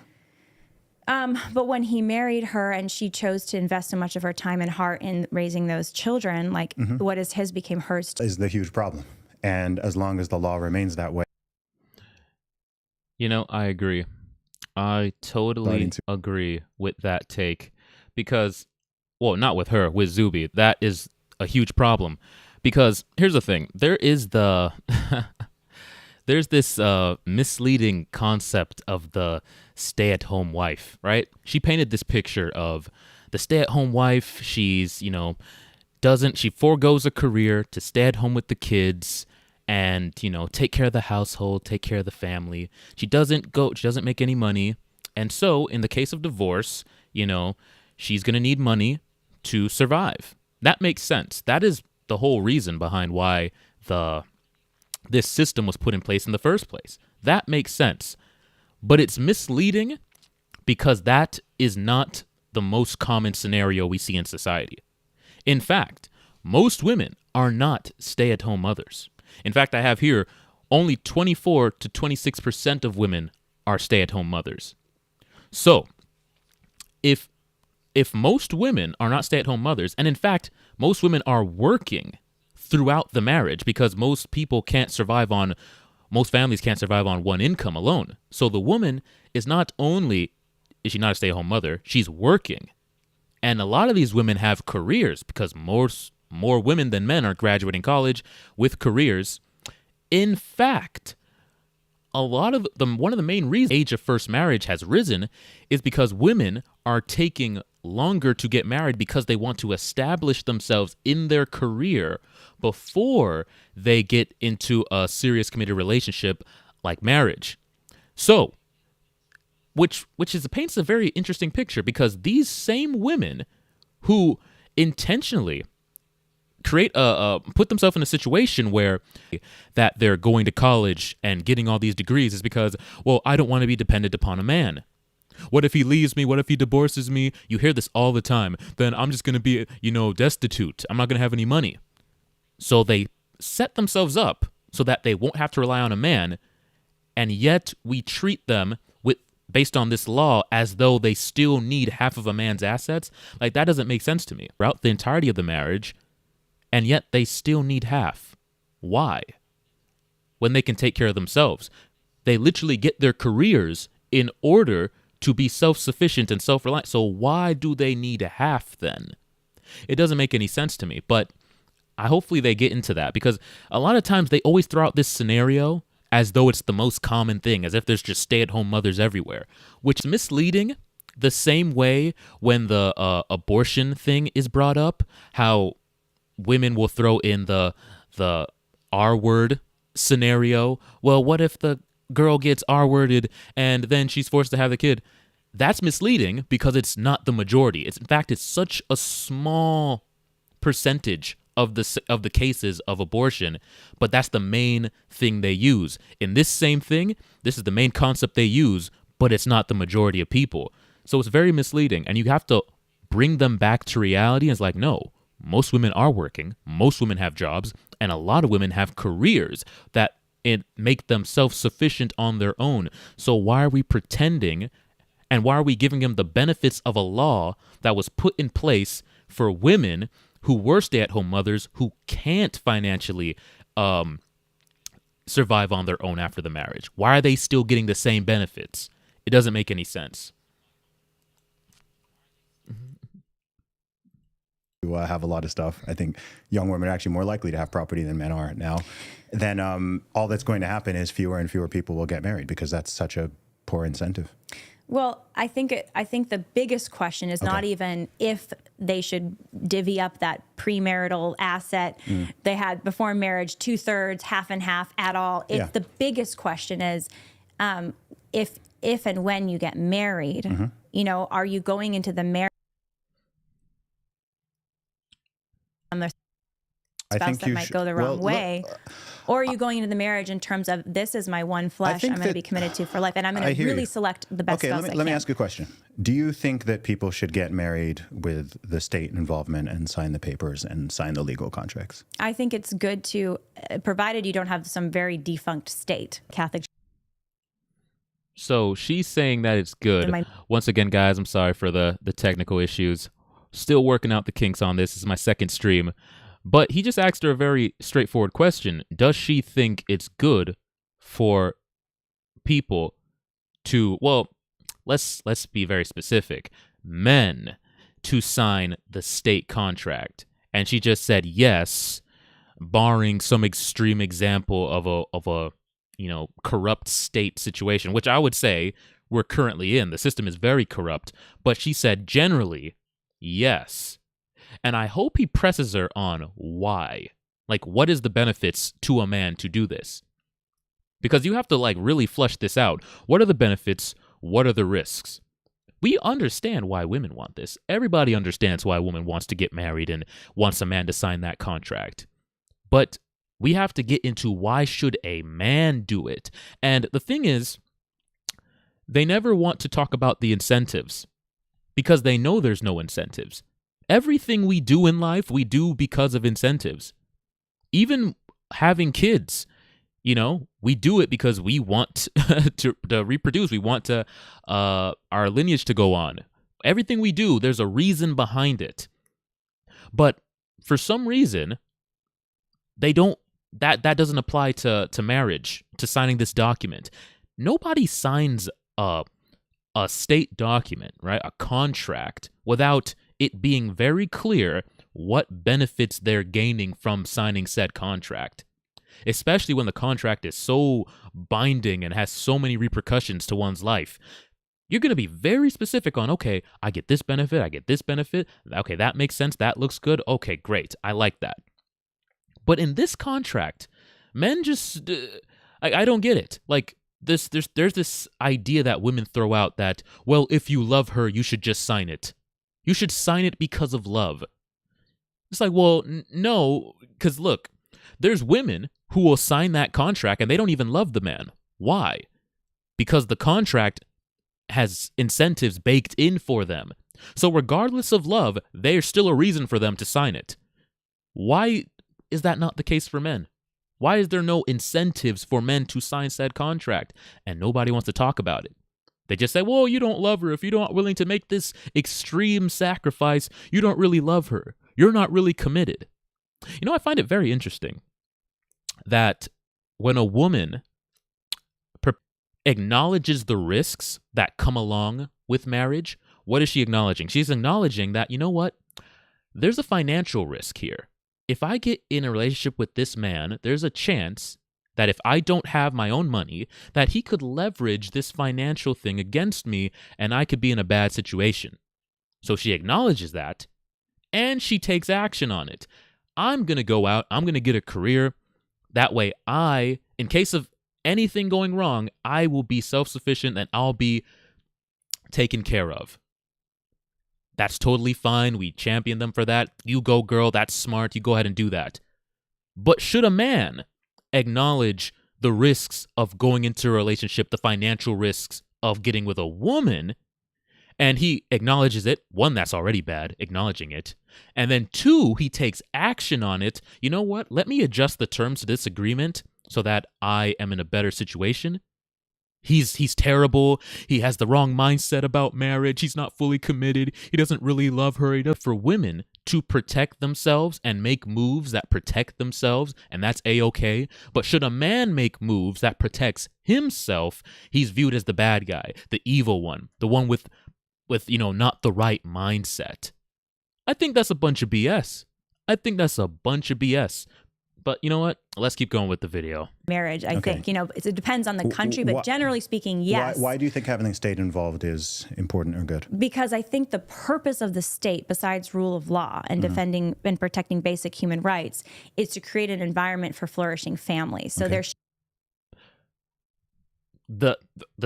But when he married her and she chose to invest so much of her time and heart in raising those children, like what is his became hers. Is the huge problem, and as long as the law remains that way. I agree. I totally agree with that take. Because, well, not with her, with Zuby. That is a huge problem. Because here's the thing. There is there's this misleading concept of the stay-at-home wife, right? She painted this picture of the stay-at-home wife. She's, she forgoes a career to stay at home with the kids and, take care of the household, take care of the family. She doesn't make any money. And so in the case of divorce, she's going to need money to survive. That makes sense. That is the whole reason behind why this system was put in place in the first place. That makes sense. But it's misleading because that is not the most common scenario we see in society. In fact, most women are not stay-at-home mothers. In fact, I have here only 24 to 26% of women are stay-at-home mothers. So, if most women are not stay-at-home mothers, and in fact, most women are working throughout the marriage because most families can't survive on one income alone. So the woman is not only, is she not a stay-at-home mother, she's working. And a lot of these women have careers because more women than men are graduating college with careers. In fact, one of the main reasons the age of first marriage has risen is because women are taking longer to get married because they want to establish themselves in their career before they get into a serious committed relationship like marriage. So, which paints a very interesting picture because these same women who intentionally put themselves in a situation where that they're going to college and getting all these degrees is because, well, I don't want to be dependent upon a man. What if he leaves me? What if he divorces me? You hear this all the time. Then I'm just going to be, destitute. I'm not going to have any money. So they set themselves up so that they won't have to rely on a man. And yet we treat them based on this law as though they still need half of a man's assets. Like, that doesn't make sense to me. Throughout the entirety of the marriage, and yet they still need half. Why? When they can take care of themselves. They literally get their careers in order to be self-sufficient and self-reliant. So why do they need a half then? It doesn't make any sense to me, but hopefully they get into that because a lot of times they always throw out this scenario as though it's the most common thing, as if there's just stay-at-home mothers everywhere, which is misleading. The same way when the abortion thing is brought up, how women will throw in the R word scenario, well, what if the girl gets R-worded and then she's forced to have the kid? That's misleading because it's not the majority. In fact, it's such a small percentage of the cases of abortion, but that's the main thing they use. In this same thing, this is the main concept they use, but it's not the majority of people. So it's very misleading, and you have to bring them back to reality. And it's like, no, most women are working, most women have jobs, and a lot of women have careers that make them self-sufficient on their own. So why are we pretending, and why are we giving them the benefits of a law that was put in place for women who were stay-at-home mothers who can't financially survive on their own after the marriage? Why are they still getting the same benefits? It doesn't make any sense. You have a lot of stuff. I think young women are actually more likely to have property than men are now. Then all that's going to happen is fewer and fewer people will get married because that's such a poor incentive. Well, I think the biggest question is not even if they should divvy up that premarital asset they had before marriage, 2/3, half and half at all. The biggest question is if and when you get married, you know, are you going into the marriage on the spouse that might go the wrong way? Or are you going into the marriage in terms of, this is my one flesh I'm going to be committed to for life, and I'm going to really select the best spouse I can? Let me ask you a question. Do you think that people should get married with the state involvement and sign the papers and sign the legal contracts? I think it's good to, provided you don't have some very defunct state, Catholic. So she's saying that it's good. Once again, guys, I'm sorry for the technical issues. Still working out the kinks on this. This is my second stream. But he just asked her a very straightforward question. Does she think it's good for people to, well, let's be very specific, men to sign the state contract? And she just said yes, barring some extreme example of a corrupt state situation, which I would say we're currently in. The system is very corrupt. But she said generally yes. And I hope he presses her on why. Like, what is the benefits to a man to do this? Because you have to, like, really flesh this out. What are the benefits? What are the risks? We understand why women want this. Everybody understands why a woman wants to get married and wants a man to sign that contract. But we have to get into why should a man do it? And the thing is, they never want to talk about the incentives because they know there's no incentives. Everything we do in life, we do because of incentives. Even having kids, you know, we do it because we want to reproduce. We want to our lineage to go on. Everything we do, there's a reason behind it. But for some reason, they don't. That doesn't apply to marriage, to signing this document. Nobody signs a state document, right? A contract without it being very clear what benefits they're gaining from signing said contract, especially when the contract is so binding and has so many repercussions to one's life. You're going to be very specific on, okay, I get this benefit, I get this benefit. Okay, that makes sense. That looks good. Okay, great. I like that. But in this contract, men just, I don't get it. Like, there's this idea that women throw out that, well, if you love her, you should just sign it. You should sign it because of love. It's like, well, no, because look, there's women who will sign that contract and they don't even love the man. Why? Because the contract has incentives baked in for them. So regardless of love, there's still a reason for them to sign it. Why is that not the case for men? Why is there no incentives for men to sign said contract? And nobody wants to talk about it. They just say, well, you don't love her. If you're not willing to make this extreme sacrifice, you don't really love her. You're not really committed. You know, I find it very interesting that when a woman acknowledges the risks that come along with marriage, what is she acknowledging? She's acknowledging that, you know what? There's a financial risk here. If I get in a relationship with this man, there's a chance that if I don't have my own money, that he could leverage this financial thing against me and I could be in a bad situation. So she acknowledges that and she takes action on it. I'm going to go out, I'm going to get a career, That way, in case of anything going wrong, I will be self-sufficient and I'll be taken care of. That's totally fine. We champion them for that. You go, girl. That's smart. You go ahead and do that. But should a man acknowledge the risks of going into a relationship, the financial risks of getting with a woman, and he acknowledges it, one, that's already bad, acknowledging it, and then two, he takes action on it. You know what? Let me adjust the terms of this agreement so that I am in a better situation. He's terrible. He has the wrong mindset about marriage. He's not fully committed. He doesn't really love her enough. For women to protect themselves and make moves that protect themselves, and that's A-okay. But should a man make moves that protects himself, he's viewed as the bad guy, the evil one, the one with not the right mindset. I think that's a bunch of BS. But you know what? Let's keep going with the video. Marriage, I think, it depends on the country, but generally speaking, yes. Why do you think having the state involved is important or good? Because I think the purpose of the state, besides rule of law and defending and protecting basic human rights, is to create an environment for flourishing families. So there's the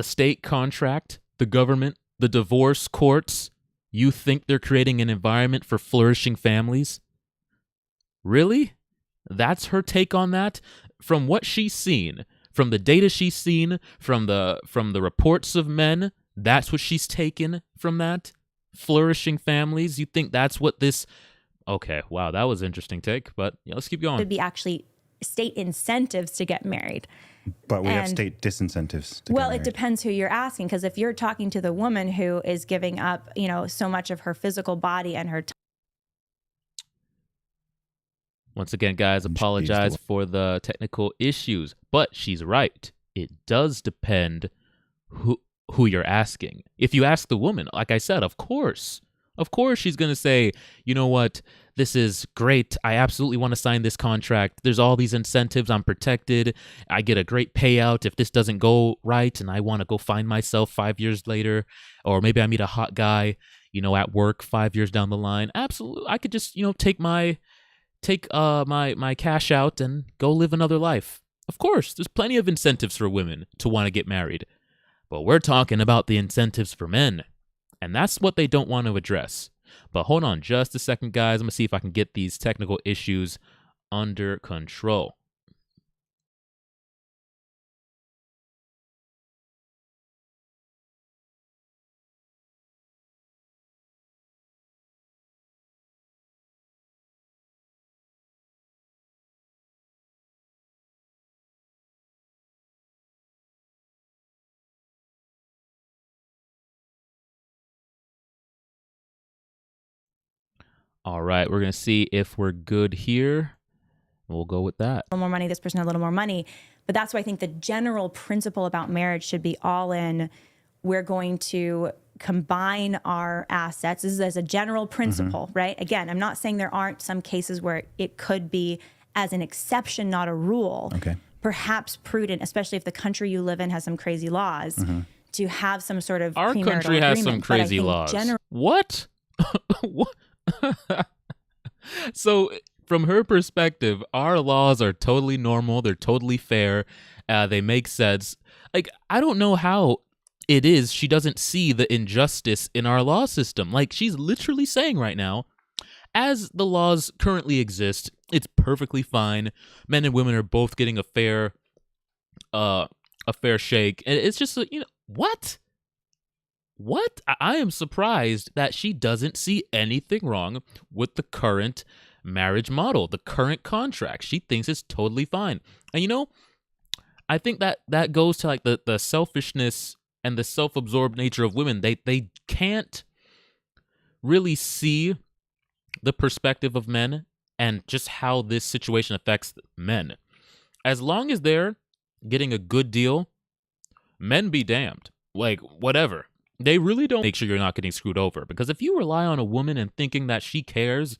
state contract, the government, the divorce courts. You think they're creating an environment for flourishing families? Really? That's her take on that? From what she's seen, from the data she's seen, from the reports of men, that's what she's taken from that? Flourishing families? You think that's what this... Okay, wow, that was an interesting take, but let's keep going. Would be actually state incentives to get married. But we have state disincentives to get married. It depends who you're asking, because if you're talking to the woman who is giving up, so much of her physical body and her Once again, guys, apologize for the technical issues, but she's right. It does depend who you're asking. If you ask the woman, like I said, of course she's going to say, you know what, this is great. I absolutely want to sign this contract. There's all these incentives. I'm protected. I get a great payout if this doesn't go right and I want to go find myself 5 years later, or maybe I meet a hot guy, at work 5 years down the line. Absolutely. I could just, take my cash out and go live another life. Of course, there's plenty of incentives for women to want to get married. But we're talking about the incentives for men. And that's what they don't want to address. But hold on just a second, guys. I'm going to see if I can get these technical issues under control. All right, we're going to see if we're good here. We'll go with that. A little more money, this person a little more money. But that's why I think the general principle about marriage should be all in. We're going to combine our assets. This is as a general principle, right? Again, I'm not saying there aren't some cases where it could be as an exception, not a rule. Okay. Perhaps prudent, especially if the country you live in has some crazy laws, to have some sort of Our country has some crazy laws. What? What? So from her perspective, our laws are totally normal. They're totally fair. They make sense. Like, I don't know how it is she doesn't see the injustice in our law system. Like, she's literally saying right now, as the laws currently exist, it's perfectly fine. Men and women are both getting a fair shake. And it's just, what? What? I am surprised that she doesn't see anything wrong with the current marriage model, the current contract. She thinks it's totally fine. And I think that goes to like the selfishness and the self-absorbed nature of women. They can't really see the perspective of men and just how this situation affects men. As long as they're getting a good deal, men be damned. Like, whatever. They really don't make sure you're not getting screwed over. Because if you rely on a woman and thinking that she cares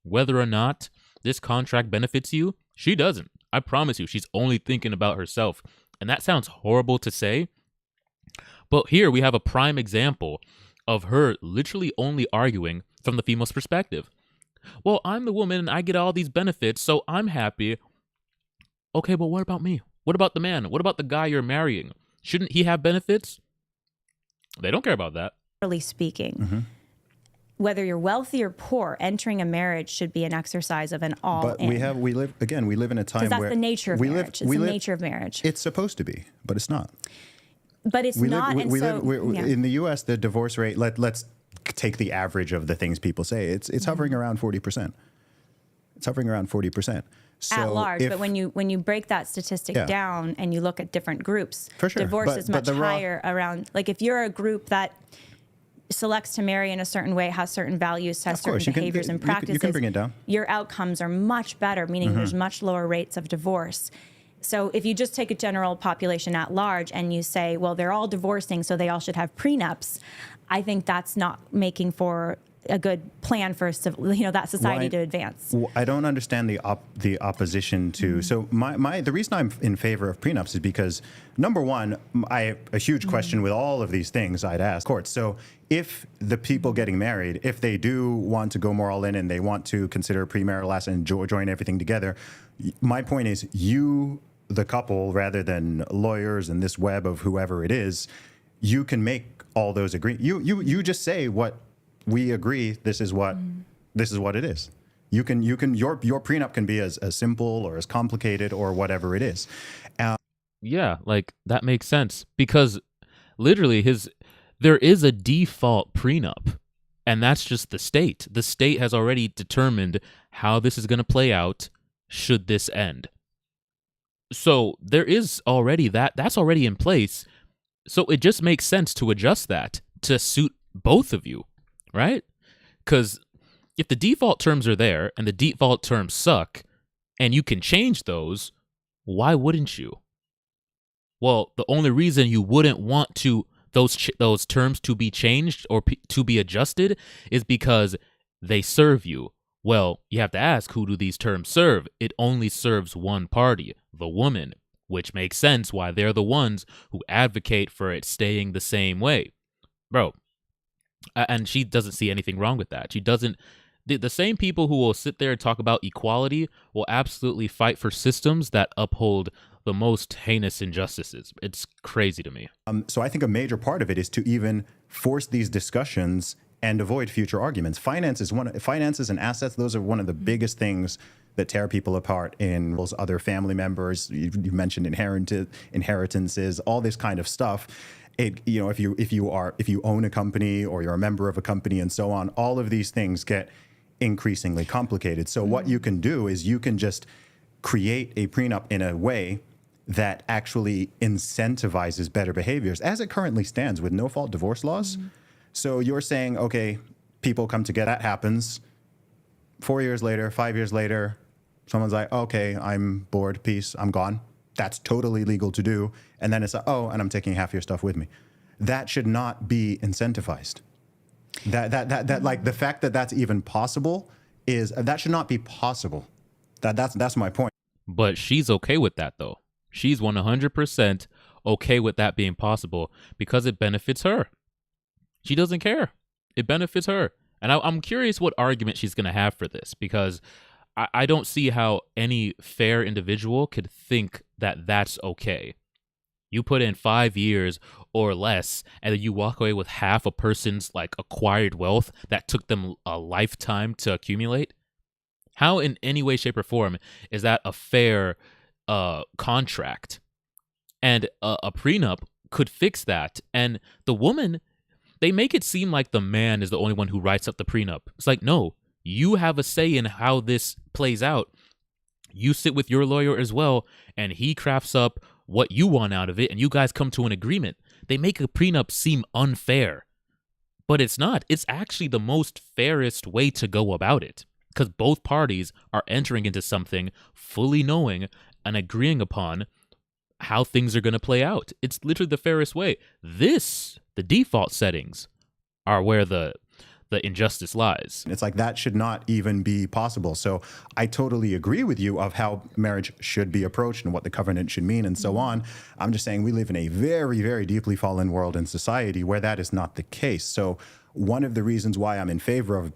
whether or not this contract benefits you, she doesn't. I promise you, she's only thinking about herself. And that sounds horrible to say. But here we have a prime example of her literally only arguing from the female's perspective. Well, I'm the woman and I get all these benefits, so I'm happy. Okay, but what about me? What about the man? What about the guy you're marrying? Shouldn't he have benefits? They don't care about that. Generally speaking, whether you're wealthy or poor, entering a marriage should be an exercise of an all But in. we live in a time Because that's where the nature of marriage. It's the nature of marriage. It's supposed to be, but it's not. But it's not. In the U.S., the divorce rate. Let's take the average of the things people say. It's hovering around 40%. It's hovering around 40%. So at large, but when you break that statistic down and you look at different groups, for sure. divorce is much higher around. Like if you're a group that selects to marry in a certain way, has certain values, has certain behaviors and practices, you can bring it down. Your outcomes are much better, meaning there's much lower rates of divorce. So if you just take a general population at large and you say, well, they're all divorcing, so they all should have prenups, I think that's not making for a good plan for that society to advance. I don't understand the opposition to. So the reason I'm in favor of prenups is because, number one, I have a huge question with all of these things I'd ask courts. So if the people getting married, if they do want to go more all in and they want to consider premarital assets and join everything together, my point is you, the couple, rather than lawyers and this web of whoever it is, you can make all those agree. You just say what we agree. This is what it is. Your prenup can be as simple or as complicated or whatever it is. Yeah, like that makes sense because literally there is a default prenup, and that's just the state. The state has already determined how this is going to play out should this end. So there is already that's already in place. So it just makes sense to adjust that to suit both of you, right? Because if the default terms are there and the default terms suck and you can change those, why wouldn't you? Well, the only reason you wouldn't want to those terms to be changed or to be adjusted is because they serve you. Well, you have to ask, who do these terms serve? It only serves one party, the woman, which makes sense why they're the ones who advocate for it staying the same way. Bro, and she doesn't see anything wrong with that. She doesn't. The same people who will sit there and talk about equality will absolutely fight for systems that uphold the most heinous injustices. It's crazy to me. So I think a major part of it is to even force these discussions and avoid future arguments. Finances and assets, those are one of the biggest things that tear people apart in those other family members. You mentioned inheritances, all this kind of stuff. If you own a company or you're a member of a company and so on, all of these things get increasingly complicated. So what you can do is you can just create a prenup in a way that actually incentivizes better behaviors as it currently stands with no-fault divorce laws. So you're saying, okay, people come together, that happens. 4 years later, 5 years later, someone's like, okay, I'm bored, peace, I'm gone. That's totally legal to do. And then it's like, oh, and I'm taking half your stuff with me. That should not be incentivized. That like the fact that that's even possible that should not be possible. That's my point. But she's okay with that though. She's 100% okay with that being possible because it benefits her. She doesn't care. It benefits her. And I'm curious what argument she's going to have for this because I don't see how any fair individual could think that that's okay. You put in 5 years or less, and then you walk away with half a person's like acquired wealth that took them a lifetime to accumulate. How in any way, shape, or form is that a fair contract? And a prenup could fix that. And the woman, they make it seem like the man is the only one who writes up the prenup. It's like, no, you have a say in how this plays out. You sit with your lawyer as well, and he crafts up what you want out of it, and you guys come to an agreement. They make a prenup seem unfair, but it's not. It's actually the most fairest way to go about it because both parties are entering into something fully knowing and agreeing upon how things are going to play out. It's literally the fairest way. The default settings are where the injustice lies. It's like that should not even be possible. So I totally agree with you of how marriage should be approached and what the covenant should mean and so on. I'm just saying we live in a very, very deeply fallen world and society where that is not the case. So one of the reasons why I'm in favor of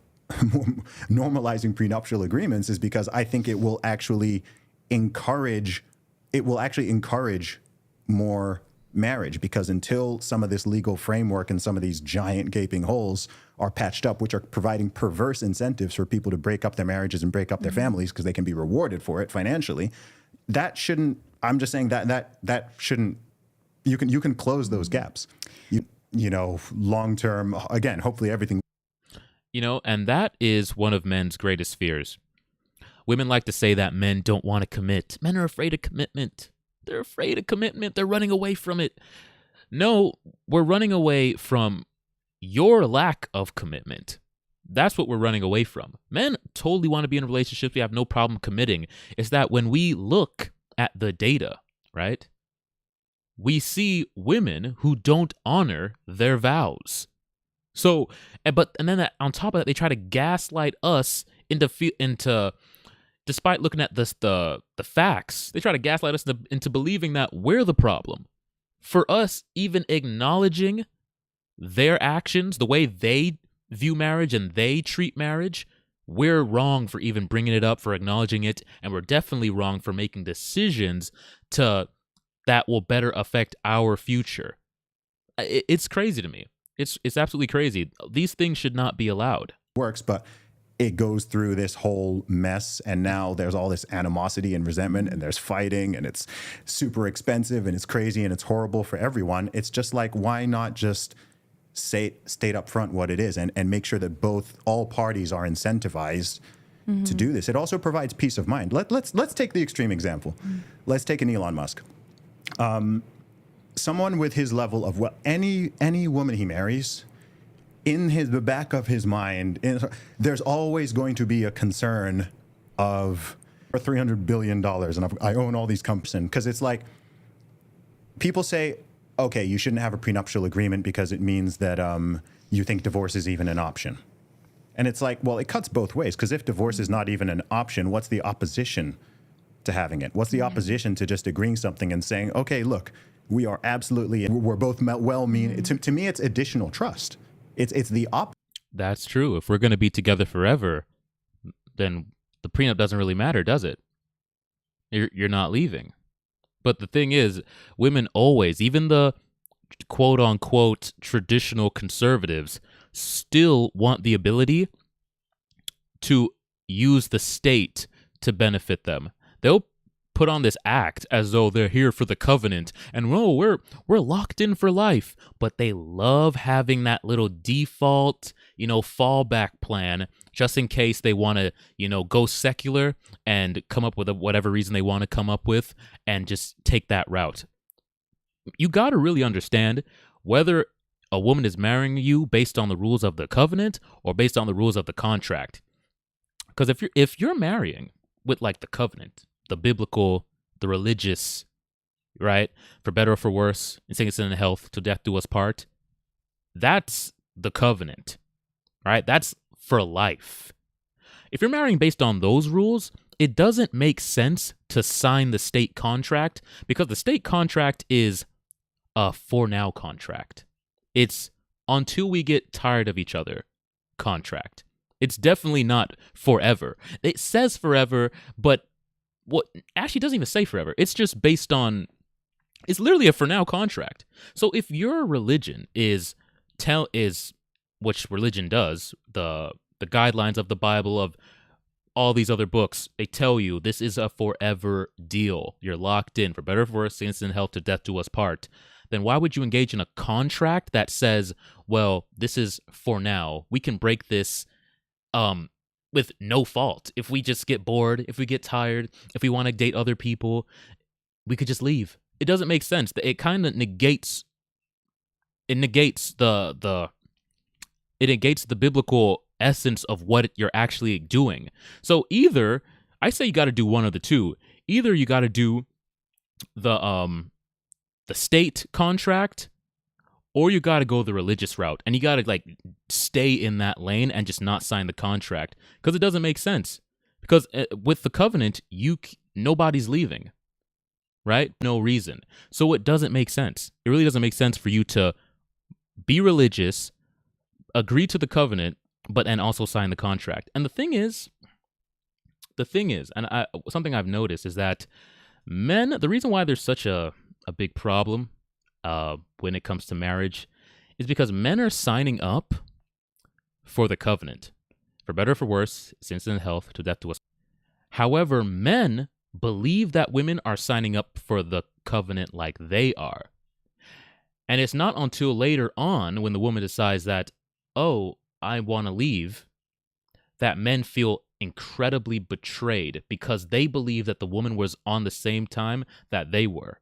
normalizing prenuptial agreements is because I think it will actually encourage it will actually encourage more marriage, because until some of this legal framework and some of these giant gaping holes are patched up, which are providing perverse incentives for people to break up their marriages and break up their families because they can be rewarded for it financially, that shouldn't, I'm just saying that shouldn't, you can close those gaps. You know, long term, again, hopefully everything. You know, and that is one of men's greatest fears. Women like to say that men don't want to commit. Men are afraid of commitment. They're afraid of commitment. They're running away from it. No, we're running away from your lack of commitment. That's what we're running away from. Men totally want to be in a relationship. We have no problem committing. It's that when we look at the data, right, we see women who don't honor their vows. So, and then on top of that, they try to gaslight us into despite looking at the facts, they try to gaslight us into believing that we're the problem. For us, even acknowledging their actions, the way they view marriage and they treat marriage, we're wrong for even bringing it up, for acknowledging it, and we're definitely wrong for making decisions that will better affect our future. It's crazy to me. It's absolutely crazy. These things should not be allowed. Works, but it goes through this whole mess, and now there's all this animosity and resentment, and there's fighting, and it's super expensive, and it's crazy, and it's horrible for everyone. It's just like, why not just state up front what it is, and make sure that all parties are incentivized to do this. It also provides peace of mind. Let's take the extreme example. Let's take an Elon Musk. Someone with his level of any woman he marries, in the back of his mind, there's always going to be a concern of $300 billion and I own all these companies. Because it's like, people say, okay, you shouldn't have a prenuptial agreement because it means that you think divorce is even an option. And it's like, well, it cuts both ways, because if divorce is not even an option, what's the opposition to having it? What's the opposition to just agreeing something and saying, okay, look, we're both well-meaning. To me, it's additional trust. It's the opposite. That's true. If we're going to be together forever, then the prenup doesn't really matter, does it? You're not leaving. But the thing is, women always, even the quote-unquote traditional conservatives, still want the ability to use the state to benefit them. They'll put on this act as though they're here for the covenant and we're locked in for life, but they love having that little default, fallback plan just in case they want to, go secular and come up with whatever reason they want to come up with and just take that route. You got to really understand whether a woman is marrying you based on the rules of the covenant or based on the rules of the contract. Because if you're marrying with like the covenant, the biblical, the religious, right? For better or for worse, in sickness and in health, till death do us part. That's the covenant, right? That's for life. If you're marrying based on those rules, it doesn't make sense to sign the state contract, because the state contract is a for now contract. It's until we get tired of each other contract. It's definitely not forever. It says forever, but what actually doesn't even say forever. It's just based on, it's literally a for now contract. So if your religion which religion does, the guidelines of the Bible, of all these other books, they tell you this is a forever deal. You're locked in for better or for worse, sickness and health, to death do us part. Then why would you engage in a contract that says, well, this is for now. We can break this with no fault. If we just get bored, if we get tired, if we want to date other people, we could just leave. It doesn't make sense. It kind of negates the biblical essence of what you're actually doing. So either, I say you got to do one of the two. Either you got to do the state contract, or you got to go the religious route, and you got to stay in that lane and just not sign the contract, because it doesn't make sense. Because with the covenant, nobody's leaving, right? No reason. So it doesn't make sense. It really doesn't make sense for you to be religious, agree to the covenant, and also sign the contract. And the thing is, and something I've noticed is that Men, the reason why there's such a big problem when it comes to marriage is because men are signing up for the covenant. For better or for worse, sickness and health, to death to us. However, men believe that women are signing up for the covenant like they are. And it's not until later on when the woman decides that, oh, I want to leave, that men feel incredibly betrayed because they believe that the woman was on the same time that they were.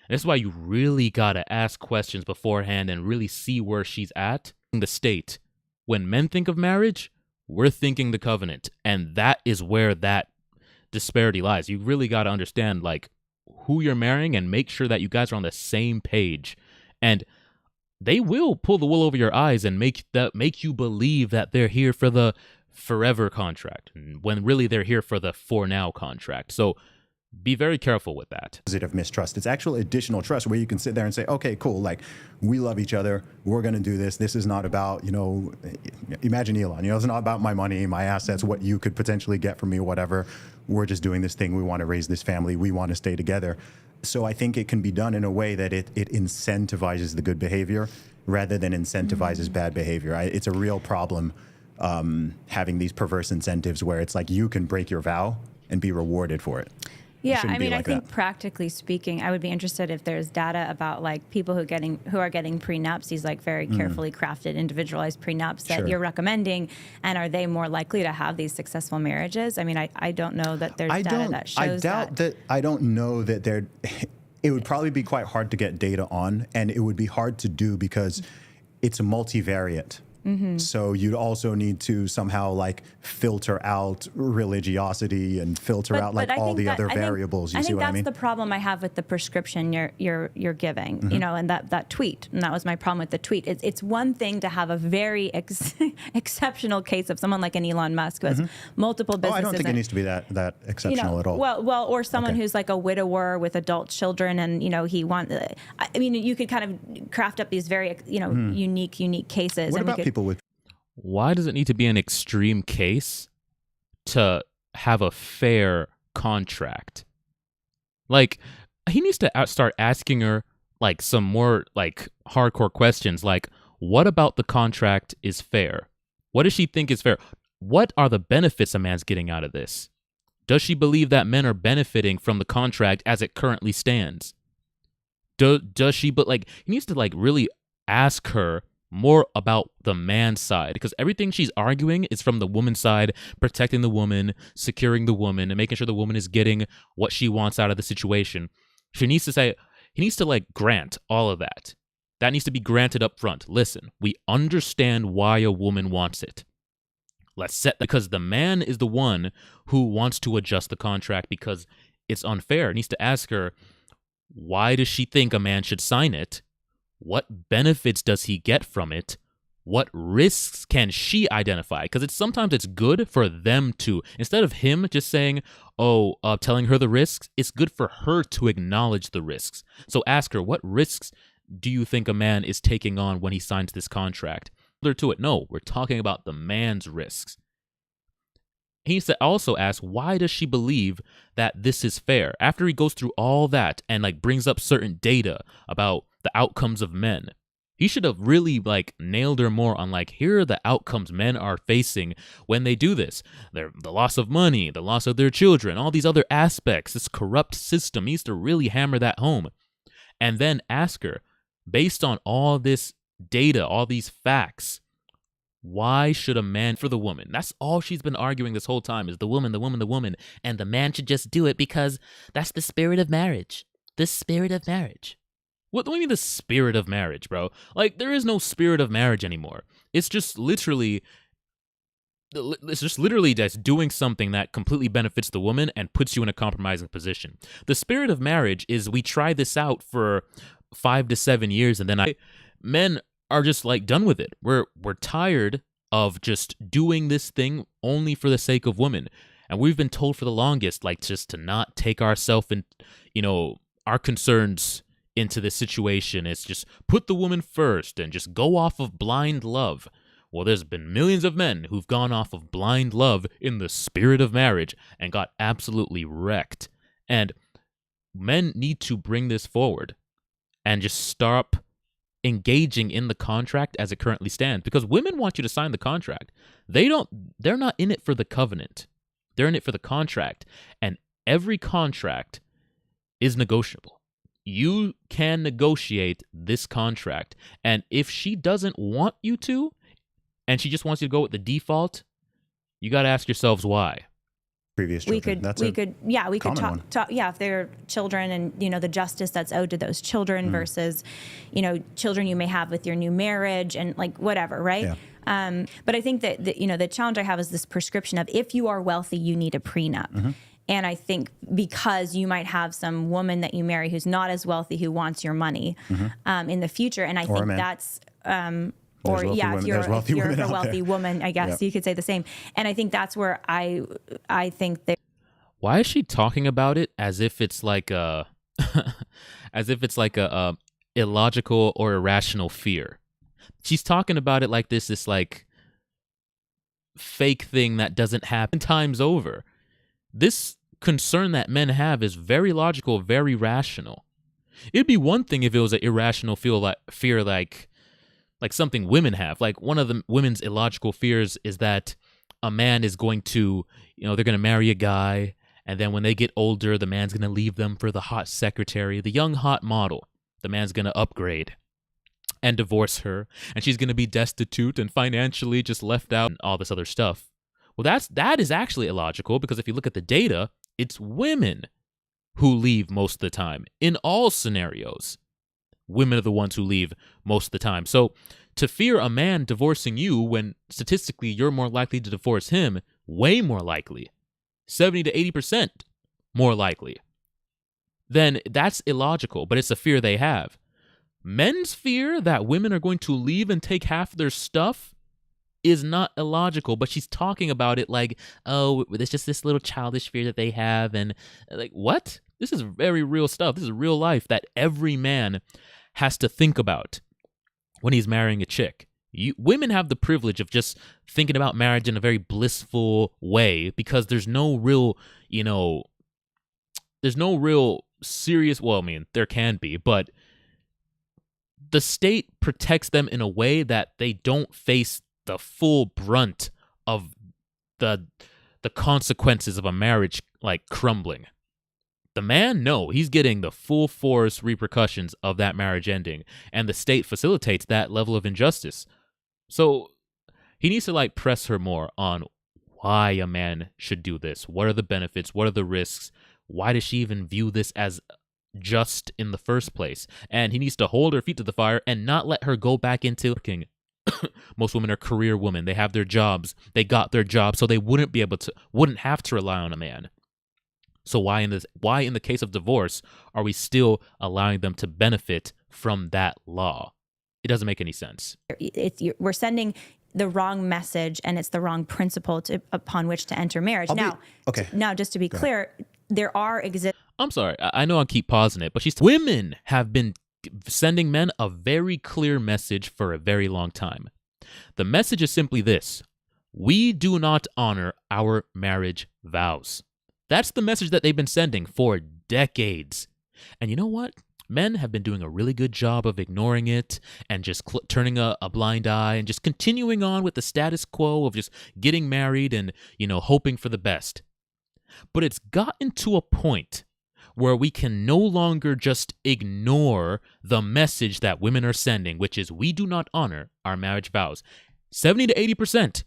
And that's why you really got to ask questions beforehand and really see where she's at in the state. When men think of marriage, we're thinking the covenant. And that is where that disparity lies. You really got to understand like who you're marrying and make sure that you guys are on the same page. And they will pull the wool over your eyes and make you believe that they're here for the forever contract, when really they're here for the for now contract. So be very careful with that. Of mistrust. It's actual additional trust where you can sit there and say, okay, cool. Like, we love each other. We're going to do this. This is not about, imagine Elon, it's not about my money, my assets, what you could potentially get from me, whatever. We're just doing this thing. We want to raise this family. We want to stay together. So I think it can be done in a way that it incentivizes the good behavior rather than incentivizes bad behavior. It's a real problem having these perverse incentives where it's like you can break your vow and be rewarded for it. Yeah, I mean, I think practically speaking, I would be interested if there's data about like people who are getting prenups, these like very carefully crafted, individualized prenups that you're recommending, and are they more likely to have these successful marriages? I mean, I don't know that there's data that shows that. I don't know that there. It would probably be quite hard to get data on, and it would be hard to do because it's multivariate. Mm-hmm. So you'd also need to somehow like filter out religiosity and filter out like all the other variables. You see what I mean? I think that's the problem I have with the prescription you're giving, mm-hmm. And that tweet. And that was my problem with the tweet. It's one thing to have a very exceptional case of someone like an Elon Musk who has multiple businesses. I don't think it needs to be that exceptional at all. Well, or someone who's like a widower with adult children, and you could kind of craft up these very unique cases. What about people with? Why does it need to be an extreme case to have a fair contract? Like, he needs to start asking her like some more like hardcore questions, like what about the contract is fair? What does she think is fair? What are the benefits a man's getting out of this? Does she believe that men are benefiting from the contract as it currently stands? Does she? But like, he needs to like really ask her more about the man's side, because everything she's arguing is from the woman's side, protecting the woman, securing the woman, and making sure the woman is getting what she wants out of the situation. He needs to like grant all of that. That needs to be granted up front. Listen, we understand why a woman wants it. Let's set that, because the man is the one who wants to adjust the contract because it's unfair. He needs to ask her, why does she think a man should sign it? What benefits does he get from it? What risks can she identify? Because sometimes it's good for them to, instead of him just saying, telling her the risks, it's good for her to acknowledge the risks. So ask her, what risks do you think a man is taking on when he signs this contract? To it. No, we're talking about the man's risks. He needs to also ask, why does she believe that this is fair? After he goes through all that and like brings up certain data about the outcomes of men, he should have really like nailed her more on like, here are the outcomes men are facing when they do this. The loss of money, the loss of their children, all these other aspects, this corrupt system. He needs to really hammer that home. And then ask her, based on all this data, all these facts, why should a man for the woman? That's all she's been arguing this whole time, is the woman, and the man should just do it because that's the spirit of marriage. The spirit of marriage. What do you mean the spirit of marriage, bro? Like, there is no spirit of marriage anymore. It's just literally just doing something that completely benefits the woman and puts you in a compromising position. The spirit of marriage is we try this out for 5 to 7 years, and then men are just like done with it. We're tired of just doing this thing only for the sake of women. And we've been told for the longest, like, just to not take ourselves and, our concerns into this situation. It's just put the woman first and just go off of blind love. Well, there's been millions of men who've gone off of blind love in the spirit of marriage and got absolutely wrecked. And men need to bring this forward and just stop engaging in the contract as it currently stands, because women want you to sign the contract. They're not in it for the covenant. They're in it for the contract, and every contract is negotiable. You can negotiate this contract, and if she doesn't want you to, and she just wants you to go with the default, you got to ask yourselves why. Previous children. We could talk. Yeah, if they're children, and the justice that's owed to those children versus, children you may have with your new marriage and like whatever, right? Yeah. But I think that the challenge I have is this prescription of, if you are wealthy, you need a prenup. And I think because you might have some woman that you marry who's not as wealthy who wants your money in the future, and I think that's. If you're a wealthy woman, I guess you could say the same. And I think that's where I think that. Why is she talking about it as if it's like a, illogical or irrational fear? She's talking about it like this like fake thing that doesn't happen times over. This concern that men have is very logical, very rational. It'd be one thing if it was an irrational fear like something women have. Like, one of the women's illogical fears is that a man is going to, they're going to marry a guy, and then when they get older, the man's going to leave them for the hot secretary, the young hot model. The man's going to upgrade and divorce her, and she's going to be destitute and financially just left out and all this other stuff. Well, that is actually illogical, because if you look at the data, it's women who leave most of the time in all scenarios. Women are the ones who leave most of the time. So to fear a man divorcing you when statistically you're more likely to divorce him, way more likely, 70 to 80% more likely, then that's illogical, but it's a fear they have. Men's fear that women are going to leave and take half their stuff is not illogical, but she's talking about it like, oh, it's just this little childish fear that they have. And like, what? This is very real stuff. This is real life that every man has to think about when he's marrying a chick. Women have the privilege of just thinking about marriage in a very blissful way, because there's no real, serious, well, I mean, there can be, but the state protects them in a way that they don't face the full brunt of the consequences of a marriage like crumbling. The man, no, he's getting the full force repercussions of that marriage ending, and the state facilitates that level of injustice. So he needs to press her more on why a man should do this. What are the benefits? What are the risks? Why does she even view this as just in the first place? And he needs to hold her feet to the fire and not let her go back into working. Most women are career women. They have their jobs. They got their jobs, so they wouldn't have to rely on a man. So why in the case of divorce are we still allowing them to benefit from that law? It doesn't make any sense. We're sending the wrong message, and it's the wrong principle upon which to enter marriage. Now, just to be clear, there are I'm sorry. I know I keep pausing it, but women have been sending men a very clear message for a very long time. The message is simply this: we do not honor our marriage vows. That's the message that they've been sending for decades. And you know what? Men have been doing a really good job of ignoring it and just turning a blind eye and just continuing on with the status quo of just getting married and, hoping for the best. But it's gotten to a point where we can no longer just ignore the message that women are sending, which is we do not honor our marriage vows. 70 to 80%.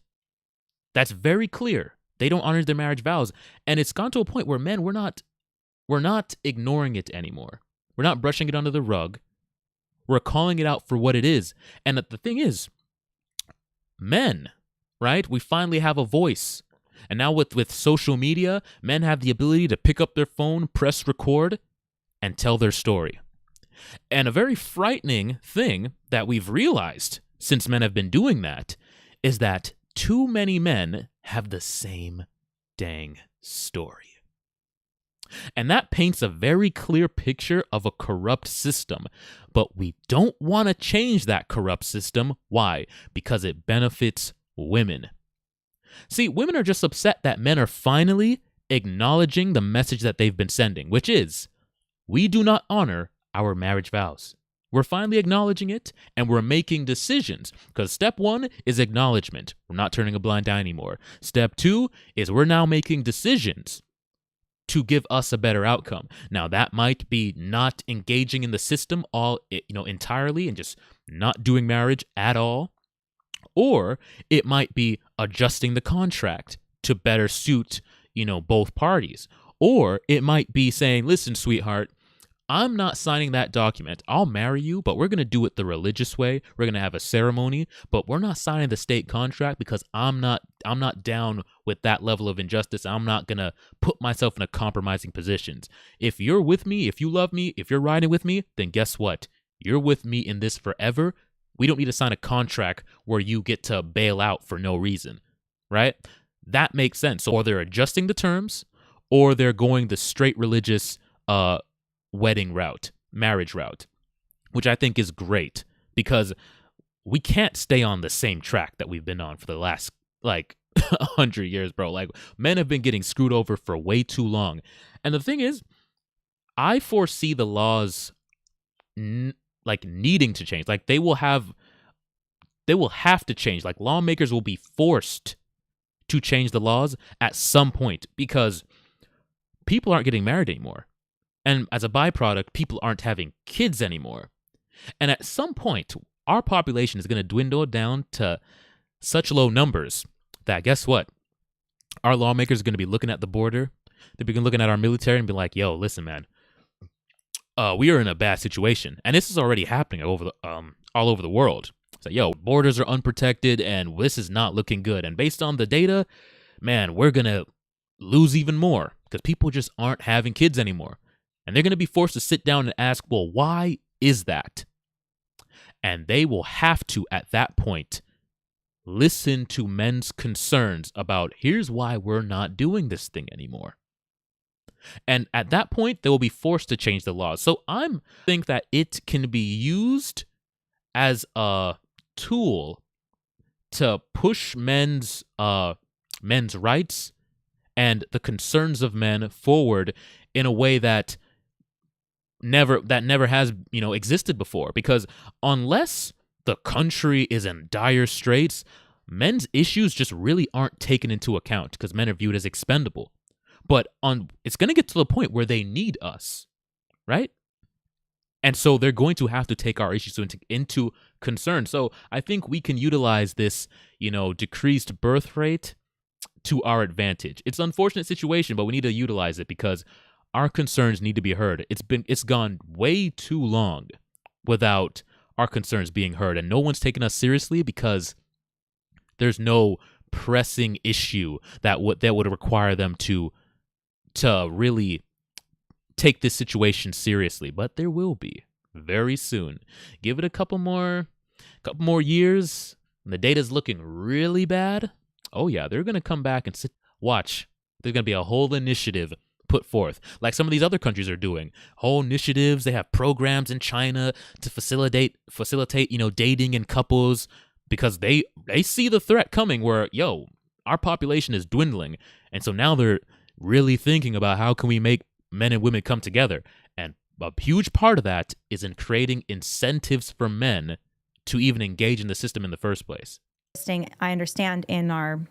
That's very clear. They don't honor their marriage vows. And it's gone to a point where men, we're not ignoring it anymore. We're not brushing it under the rug. We're calling it out for what it is. And the thing is, men, right? We finally have a voice. And now with social media, men have the ability to pick up their phone, press record, and tell their story. And a very frightening thing that we've realized since men have been doing that is that too many men have the same dang story. And that paints a very clear picture of a corrupt system. But we don't want to change that corrupt system. Why? Because it benefits women. See, women are just upset that men are finally acknowledging the message that they've been sending, which is, we do not honor our marriage vows. We're finally acknowledging it, and we're making decisions. Because step 1 is acknowledgement. We're not turning a blind eye anymore. Step 2 is we're now making decisions to give us a better outcome. Now, that might be not engaging in the system entirely and just not doing marriage at all. Or it might be adjusting the contract to better suit, both parties. Or it might be saying, listen, sweetheart, I'm not signing that document. I'll marry you, but we're going to do it the religious way. We're going to have a ceremony, but we're not signing the state contract because I'm not down with that level of injustice. I'm not going to put myself in a compromising positions. If you're with me, if you love me, if you're riding with me, then guess what? You're with me in this forever. We don't need to sign a contract where you get to bail out for no reason, right? That makes sense. So, or they're adjusting the terms, or they're going the straight religious wedding route, marriage route, which I think is great because we can't stay on the same track that we've been on for the last 100 years, bro. Like, men have been getting screwed over for way too long. And the thing is, I foresee the laws needing to change. Like, they will have to change. Like, lawmakers will be forced to change the laws at some point because people aren't getting married anymore. And as a byproduct, people aren't having kids anymore. And at some point, our population is going to dwindle down to such low numbers that, guess what? Our lawmakers are going to be looking at the border. They're going to be looking at our military and be like, yo, listen, man, we are in a bad situation. And this is already happening all over the world. So, yo, borders are unprotected and this is not looking good. And based on the data, man, we're going to lose even more because people just aren't having kids anymore. And they're going to be forced to sit down and ask, well, why is that? And they will have to, at that point, listen to men's concerns about, here's why we're not doing this thing anymore. And at that point, they will be forced to change the laws. So I think that it can be used as a tool to push men's rights and the concerns of men forward in a way that never has existed before. Because unless the country is in dire straits, men's issues just really aren't taken into account because men are viewed as expendable. But it's going to get to the point where they need us, right? And so they're going to have to take our issues into concern. So I think we can utilize this, decreased birth rate to our advantage. It's an unfortunate situation, but we need to utilize it because our concerns need to be heard. It's gone way too long without our concerns being heard, and no one's taken us seriously because there's no pressing issue that would require them to really take this situation seriously. But there will be very soon. Give it a couple more years, and the data's looking really bad. Oh yeah, they're gonna come back and watch. There's gonna be a whole initiative put forth, like some of these other countries are doing. Whole initiatives. They have programs in China to facilitate, dating in couples because they see the threat coming where, our population is dwindling. And so now they're really thinking about how can we make men and women come together. And a huge part of that is in creating incentives for men to even engage in the system in the first place. I understand in our,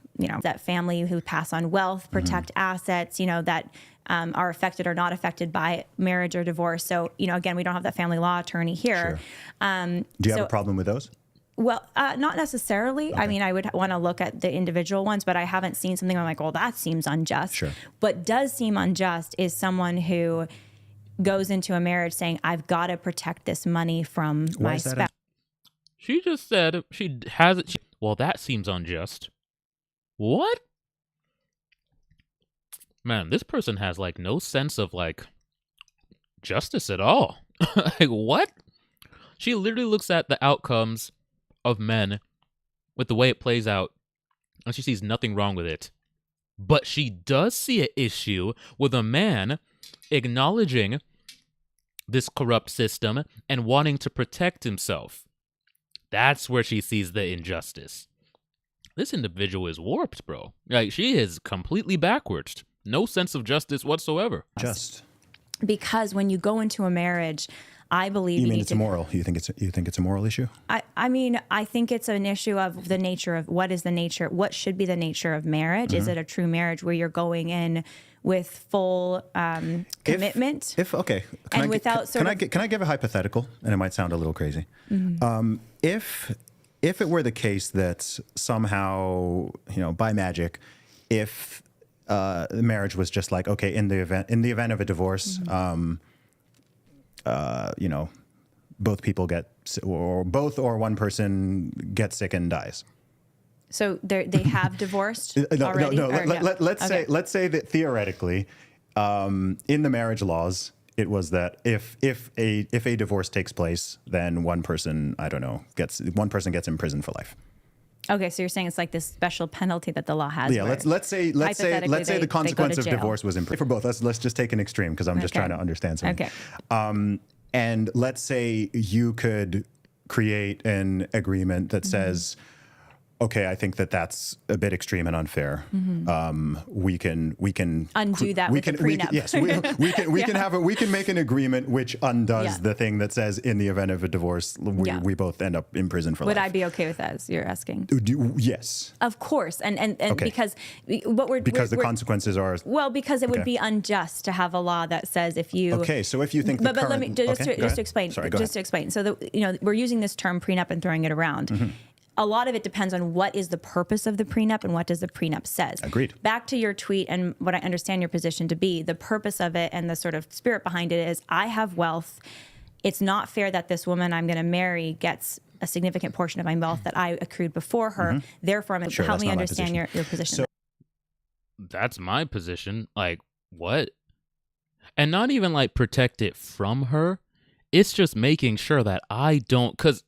that family who pass on wealth, protect assets, that are affected or not affected by marriage or divorce. So, again, we don't have that family law attorney here. Sure. Do you have a problem with those? Well, not necessarily. Okay. I mean, I would want to look at the individual ones, but I haven't seen something where I'm like, well, that seems unjust. Sure. What does seem unjust is someone who goes into a marriage saying, I've got to protect this money from my spouse. She just said she has it. Well, that seems unjust. What? Man, this person has no sense of justice at all. What? She literally looks at the outcomes of men with the way it plays out, and she sees nothing wrong with it. But she does see an issue with a man acknowledging this corrupt system and wanting to protect himself. That's where she sees the injustice. This individual is warped, bro. She is completely backwards. No sense of justice whatsoever. because when you go into a marriage, I believe You mean need it's to, immoral? You think it's a moral issue? I mean, I think it's an issue of the nature of what should be the nature of marriage. Is it a true marriage where you're going in with full commitment? Okay, And without sort of- can I give a hypothetical? And it might sound a little crazy. If it were the case that somehow, by magic, if the marriage was just like, okay, in the event of a divorce, both people both or one person gets sick and dies. So they have divorced already? No. Or Let's say that theoretically, in the marriage laws, it was that if a divorce takes place, then one person gets imprisoned for life. Okay, so you're saying it's like this special penalty that the law has. Yeah, let's say the consequence of divorce was imprisoned for both. Let's just take an extreme because I'm just trying to understand something. Okay. And let's say you could create an agreement that says, okay, I think that's a bit extreme and unfair. We can undo that with the prenup. We can make an agreement which undoes the thing that says in the event of a divorce, we both end up in prison for life. Would I be okay with that? As you're asking? Yes. Of course, and Okay. because the consequences are because it would be unjust to have a law that says if you So if you think but let me just to explain. Sorry, go ahead. To explain. So we're using this term prenup and throwing it around. A lot of it depends on what is the purpose of the prenup and what does the prenup says. Agreed. Back to your tweet and what I understand your position to be, the purpose of it and the sort of spirit behind it is I have wealth. It's not fair that this woman I'm going to marry gets a significant portion of my wealth that I accrued before her. Therefore, help me understand your position. So, That's my position. Like, what? And not even like protect it from her. It's just making sure that I don't, because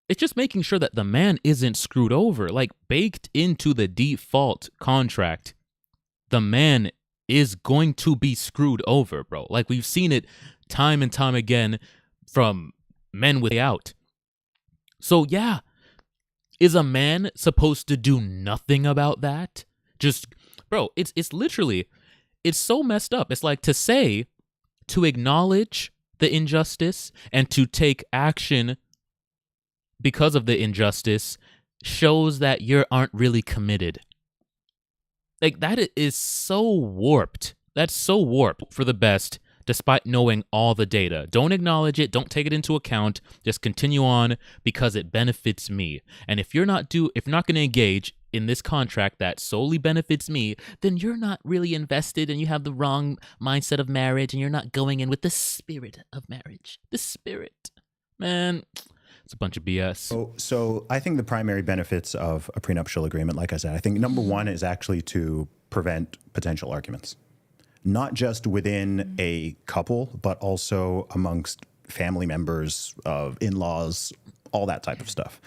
it's just making sure that the man isn't screwed over. Like, baked into the default contract, the man is going to be screwed over, bro. Like, we've seen it time and time again from men with out. So, yeah, is a man supposed to do nothing about that? Just, bro, it's literally, it's so messed up. It's like to acknowledge the injustice and to take action because of the injustice shows that you aren't really committed. Like, that is so warped. That's so warped for the best, despite knowing all the data. Don't acknowledge it. Don't take it into account. Just continue on because it benefits me. And if you're not going to engage in this contract that solely benefits me, then you're not really invested and you have the wrong mindset of marriage and you're not going in with the spirit of marriage. The spirit. Man, it's a bunch of BS. So I think the primary benefits of a prenuptial agreement, like I said, I think number one is actually to prevent potential arguments, not just within a couple, but also amongst family members, of in-laws, all that type of stuff.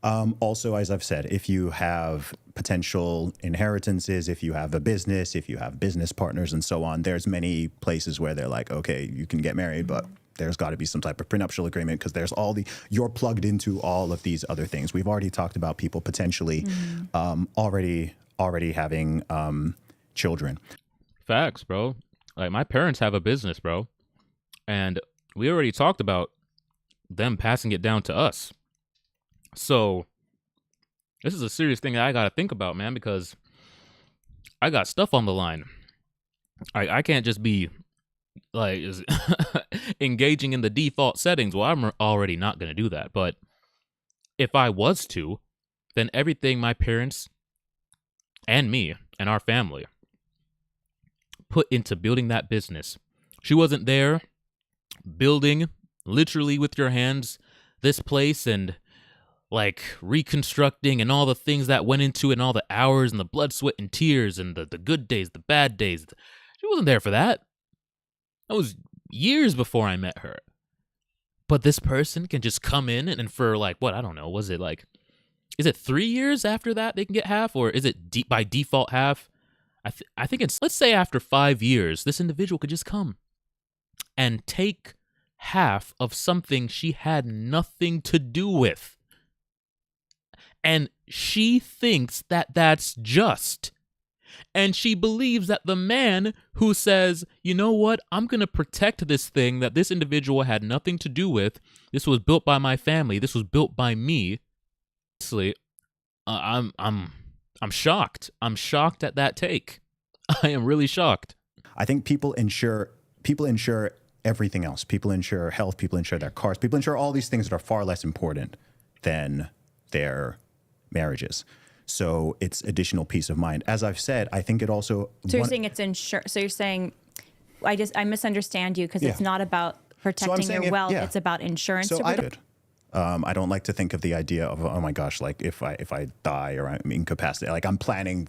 Also, as I've said, if you have potential inheritances, if you have a business, if you have business partners and so on, there's many places where they're like, okay, you can get married, but there's got to be some type of prenuptial agreement because there's you're plugged into all of these other things. We've already talked about people potentially already having children. Facts, bro. Like, my parents have a business, bro. And we already talked about them passing it down to us. So this is a serious thing that I got to think about, man, because I got stuff on the line. I can't just be like engaging in the default settings. Well, I'm already not going to do that. But if I was to, then everything my parents and me and our family put into building that business. She wasn't there building literally with your hands this place and like reconstructing and all the things that went into it and all the hours and the blood, sweat, and tears and the good days, the bad days. She wasn't there for that. That was years before I met her. But this person can just come in and for like, what, I don't know, was it like, is it 3 years after that they can get half, or is it by default half? I think it's, let's say after 5 years, this individual could just come and take half of something she had nothing to do with. And she thinks that that's just. And she believes that the man who says, you know what, I'm going to protect this thing that this individual had nothing to do with. This was built by my family. This was built by me. Honestly, I'm shocked. I'm shocked at that take. I am really shocked. I think people insure everything else. People insure health, people insure their cars, people insure all these things that are far less important than their marriages. So it's additional peace of mind. As I've said, I think it also... So you're saying it's insurance. So you're saying, I misunderstand you because it's not about protecting your wealth. It's about insurance. So I don't like to think of the idea of, oh my gosh, like if I die or I'm incapacitated, like I'm planning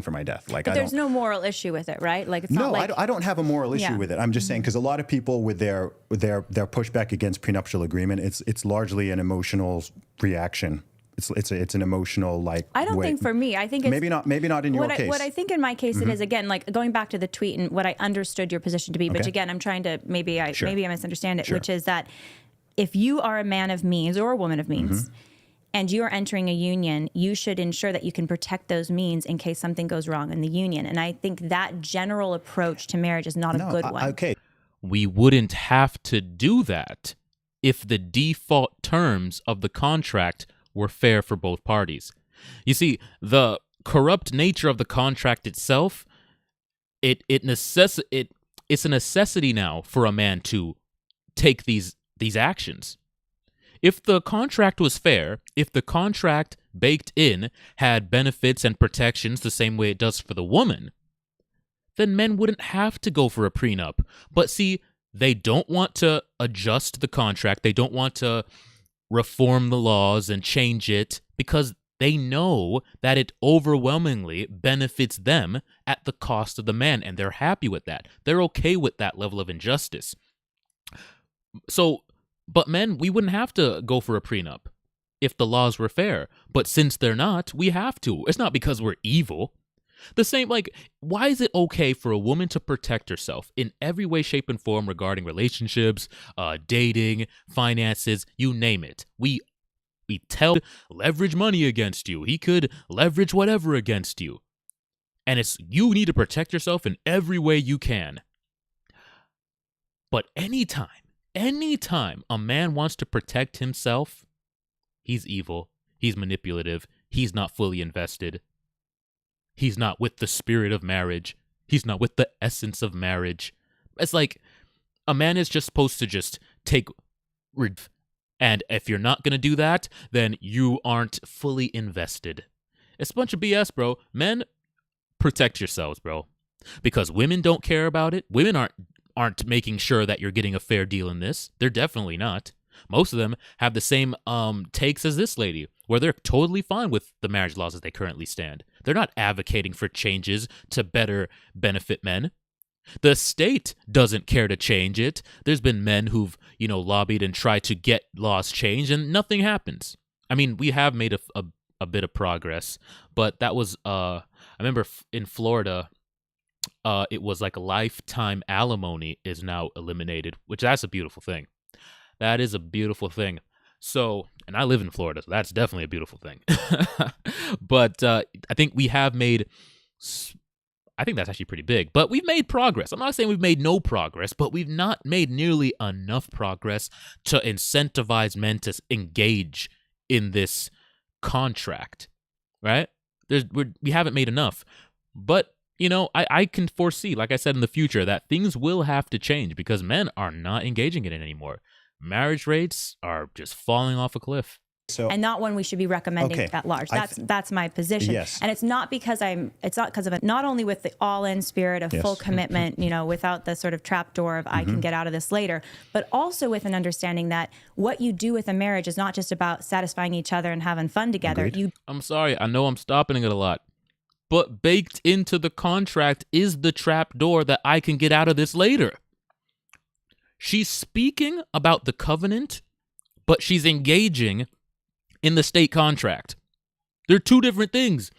for my death. Like, but there's no moral issue with it, right? Like, it's no, not like... I don't have a moral issue with it. I'm just saying, because a lot of people with their pushback against prenuptial agreement, it's largely an emotional reaction. It's an emotional, like, I don't think for me, I think it's maybe not in your case. What I think in my case it is, again, like going back to the tweet and what I understood your position to be, which again, I'm trying to, maybe I misunderstand it, which is that if you are a man of means or a woman of means, and you are entering a union, you should ensure that you can protect those means in case something goes wrong in the union. And I think that general approach to marriage is not a good one. Okay. We wouldn't have to do that if the default terms of the contract were fair for both parties. You see, the corrupt nature of the contract itself, it's a necessity now for a man to take these actions. If the contract was fair, if the contract baked in had benefits and protections the same way it does for the woman, then men wouldn't have to go for a prenup. But see, they don't want to adjust the contract. They don't want to reform the laws and change it because they know that it overwhelmingly benefits them at the cost of the man, and they're happy with that. They're okay with that level of injustice. So, but men, we wouldn't have to go for a prenup if the laws were fair. But since they're not, we have to. It's not because we're evil. The same, like, why is it okay for a woman to protect herself in every way, shape, and form regarding relationships, dating, finances, you name it? We tell leverage money against you. He could leverage whatever against you. And you need to protect yourself in every way you can. But anytime a man wants to protect himself, he's evil, he's manipulative, he's not fully invested. He's not with the spirit of marriage. He's not with the essence of marriage. It's like a man is just supposed to just take... And if you're not going to do that, then you aren't fully invested. It's a bunch of BS, bro. Men, protect yourselves, bro. Because women don't care about it. Women aren't making sure that you're getting a fair deal in this. They're definitely not. Most of them have the same takes as this lady, where they're totally fine with the marriage laws as they currently stand. They're not advocating for changes to better benefit men. The state doesn't care to change it. There's been men who've, lobbied and tried to get laws changed, and nothing happens. I mean, we have made a bit of progress, but that was, I remember in Florida, it was like a lifetime alimony is now eliminated, which that's a beautiful thing. That is a beautiful thing. So, and I live in Florida, so that's definitely a beautiful thing. But I think we have made, I think that's actually pretty big, but we've made progress. I'm not saying we've made no progress, but we've not made nearly enough progress to incentivize men to engage in this contract, right? We haven't made enough. But, I can foresee, like I said, in the future, that things will have to change because men are not engaging in it anymore. Marriage rates are just falling off a cliff. And not one we should be recommending at large. That's my position. Yes. And it's not because of it, not only with the all-in spirit of full commitment, without the sort of trapdoor of I can get out of this later, but also with an understanding that what you do with a marriage is not just about satisfying each other and having fun together. I'm sorry, I know I'm stopping it a lot, but baked into the contract is the trapdoor that I can get out of this later. She's speaking about the covenant, but she's engaging in the state contract. They're two different things.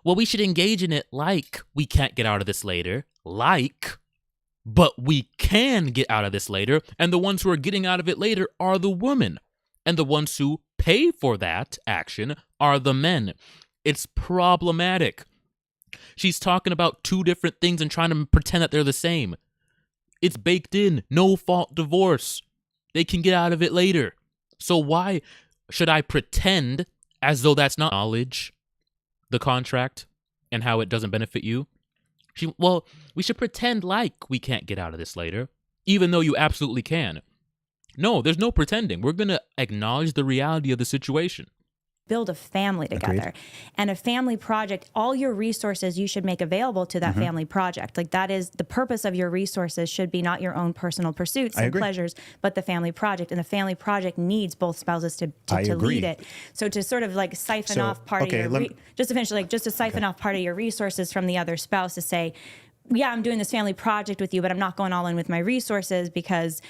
Well, we should engage in it like we can't get out of this later. But we can get out of this later. And the ones who are getting out of it later are the women. And the ones who pay for that action are the men. It's problematic. She's talking about two different things and trying to pretend that they're the same. It's baked in. No fault divorce. They can get out of it later. So why should I pretend as though that's not knowledge, the contract, and how it doesn't benefit you? Well, we should pretend like we can't get out of this later, even though you absolutely can. No, there's no pretending. We're going to acknowledge the reality of the situation. Build a family together. Agreed. And a family project, all your resources you should make available to that family project. Like, that is the purpose of your resources, should be not your own personal pursuits and pleasures, but the family project. And the family project needs both spouses to lead it. So to sort of like siphon off part of your, just to finish, like just to siphon off part of your resources from the other spouse to say, yeah, I'm doing this family project with you, but I'm not going all in with my resources because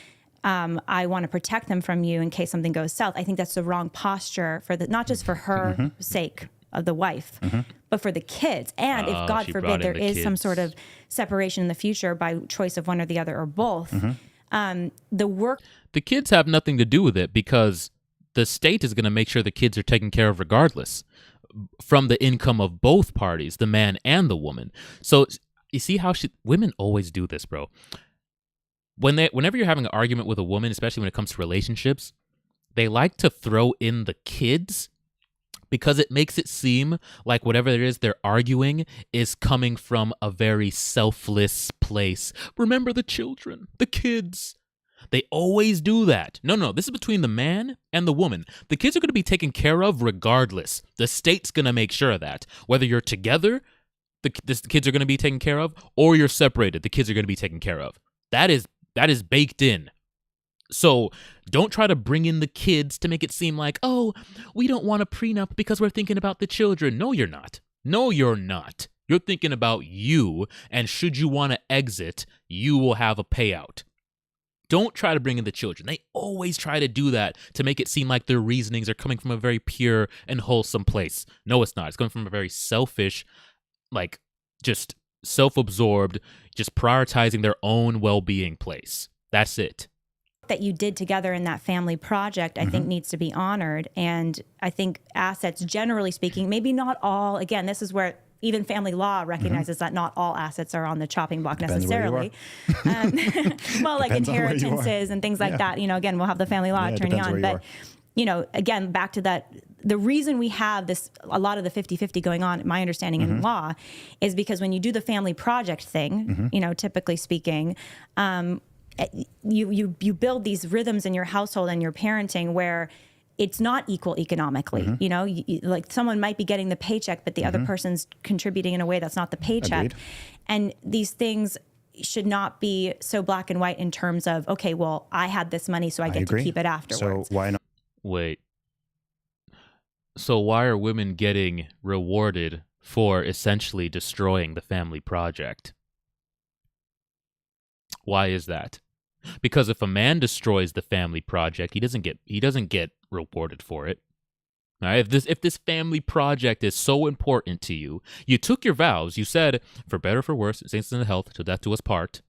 I want to protect them from you in case something goes south. I think that's the wrong posture for not just for her sake of the wife, but for the kids. And if God forbid there is some sort of separation in the future by choice of one or the other or both, the kids have nothing to do with it because the state is going to make sure the kids are taken care of regardless from the income of both parties, the man and the woman. So you see how women always do this, bro. Whenever you're having an argument with a woman, especially when it comes to relationships, they like to throw in the kids because it makes it seem like whatever it is they're arguing is coming from a very selfless place. Remember the children, the kids. They always do that. No, this is between the man and the woman. The kids are going to be taken care of regardless. The state's going to make sure of that. Whether you're together, the kids are going to be taken care of, or you're separated, the kids are going to be taken care of. That is baked in. So don't try to bring in the kids to make it seem like, oh, we don't want a prenup because we're thinking about the children. No, you're not. No, you're not. You're thinking about you, and should you want to exit, you will have a payout. Don't try to bring in the children. They always try to do that to make it seem like their reasonings are coming from a very pure and wholesome place. No, it's not. It's coming from a very selfish, like just self-absorbed, just prioritizing their own well-being place. That's it. That you did together in that family project, I think needs to be honored. And I think assets, generally speaking, maybe not all, again, this is where even family law recognizes that not all assets are on the chopping block necessarily. Well, like inheritances and things like that, again, we'll have the family law attorney on, but again, back to that, the reason we have this, a lot of the 50-50 going on, my understanding in law, is because when you do the family project thing, typically speaking, you build these rhythms in your household and your parenting where it's not equal economically. Like someone might be getting the paycheck, but the other person's contributing in a way that's not the paycheck. Agreed. And these things should not be so black and white in terms of, okay, well, I had this money, so I get to keep it afterwards. So why not? Wait. So why are women getting rewarded for essentially destroying the family project? Why is that? Because if a man destroys the family project, he doesn't get rewarded for it. All right? If this family project is so important to you, you took your vows, you said, for better or for worse, saints in health, till death do us part.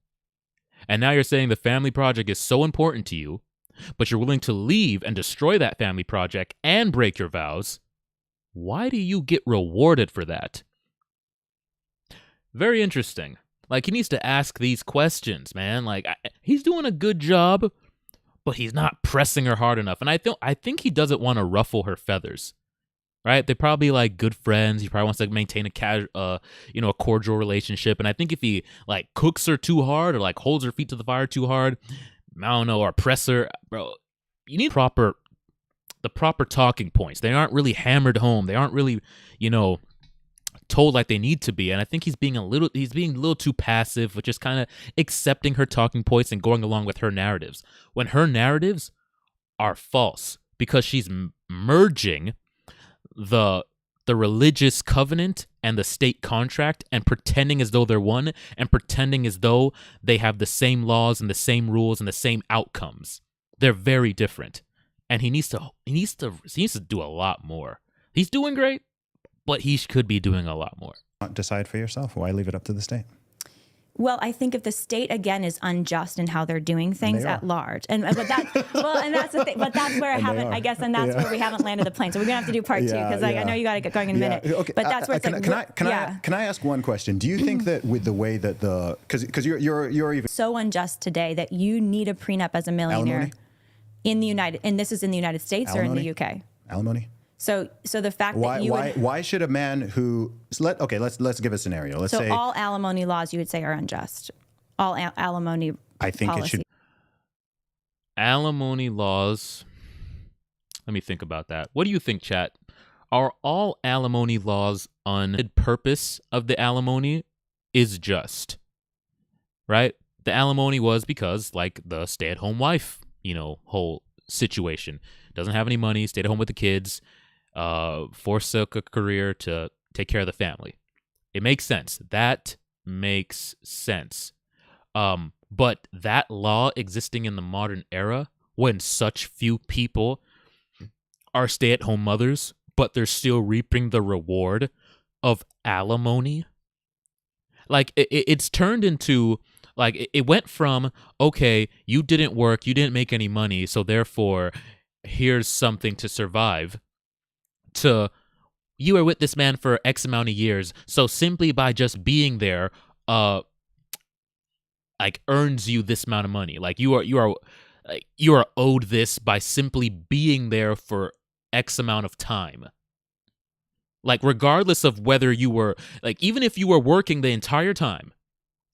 And now you're saying the family project is so important to you, but you're willing to leave and destroy that family project and break your vows. Why do you get rewarded for that? Very interesting. Like, he needs to ask these questions, man. Like, he's doing a good job, but he's not pressing her hard enough. And I think he doesn't want to ruffle her feathers, right? They're probably like good friends. He probably wants to maintain a cordial relationship. And I think if he like cooks her too hard or like holds her feet to the fire too hard, I don't know, or press her, bro, you need the proper talking points. They aren't really hammered home. They aren't really, told like they need to be. And I think he's being a little too passive with just kind of accepting her talking points and going along with her narratives, when her narratives are false, because she's merging the religious covenant and the state contract and pretending as though they're one, and pretending as though they have the same laws and the same rules and the same outcomes. They're very different. And he needs to do a lot more. He's doing great, but he could be doing a lot more. Decide for yourself. Why leave it up to the state? Well, I think if the state again is unjust in how they're doing things they are. at large, and but that well, and that's the thing. But that's where I haven't, are. I guess, and that's where we haven't landed the plane. So we're gonna have to do part two because I know you got to get going in a minute. Okay. But that's where it's Can I ask one question? Do you think that with the way that because you're even so unjust today that you need a prenup as a millionaire Alimony? and this is in the United States or in the UK? Alimony? So the fact that you why should a man who let's give a scenario. Let's say all alimony laws you would say are unjust. All alimony. I think policy. it should. Alimony laws. Let me think about that. What do you think, chat? Are all alimony laws the purpose of the alimony is just, right? The alimony was because like the stay-at-home wife, whole situation. Doesn't have any money, stayed at home with the kids, forsook a career to take care of the family. It makes sense. That makes sense. But that law existing in the modern era, when such few people are stay-at-home mothers, but they're still reaping the reward of alimony, like it's turned into like it went from, okay, you didn't work, you didn't make any money, so therefore here's something to survive, to you were with this man for X amount of years, so simply by just being there, like earns you this amount of money. Like you are owed this by simply being there for X amount of time. Like regardless of whether you were like, even if you were working the entire time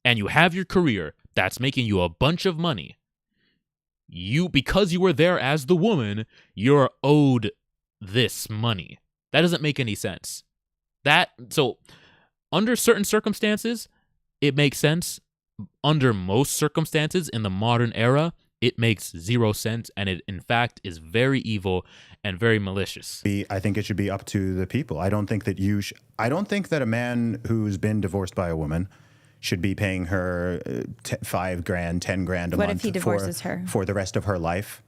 and you have your career that's making you a bunch of money, because you were there as the woman, you're owed this money. That doesn't make any sense. So under certain circumstances, it makes sense. Under most circumstances in the modern era, it makes zero sense, and it in fact is very evil and very malicious. I think it should be up to the people. I don't think that I don't think that a man who's been divorced by a woman should be paying her $5,000, $10,000 a month. What if he divorces her for the rest of her life?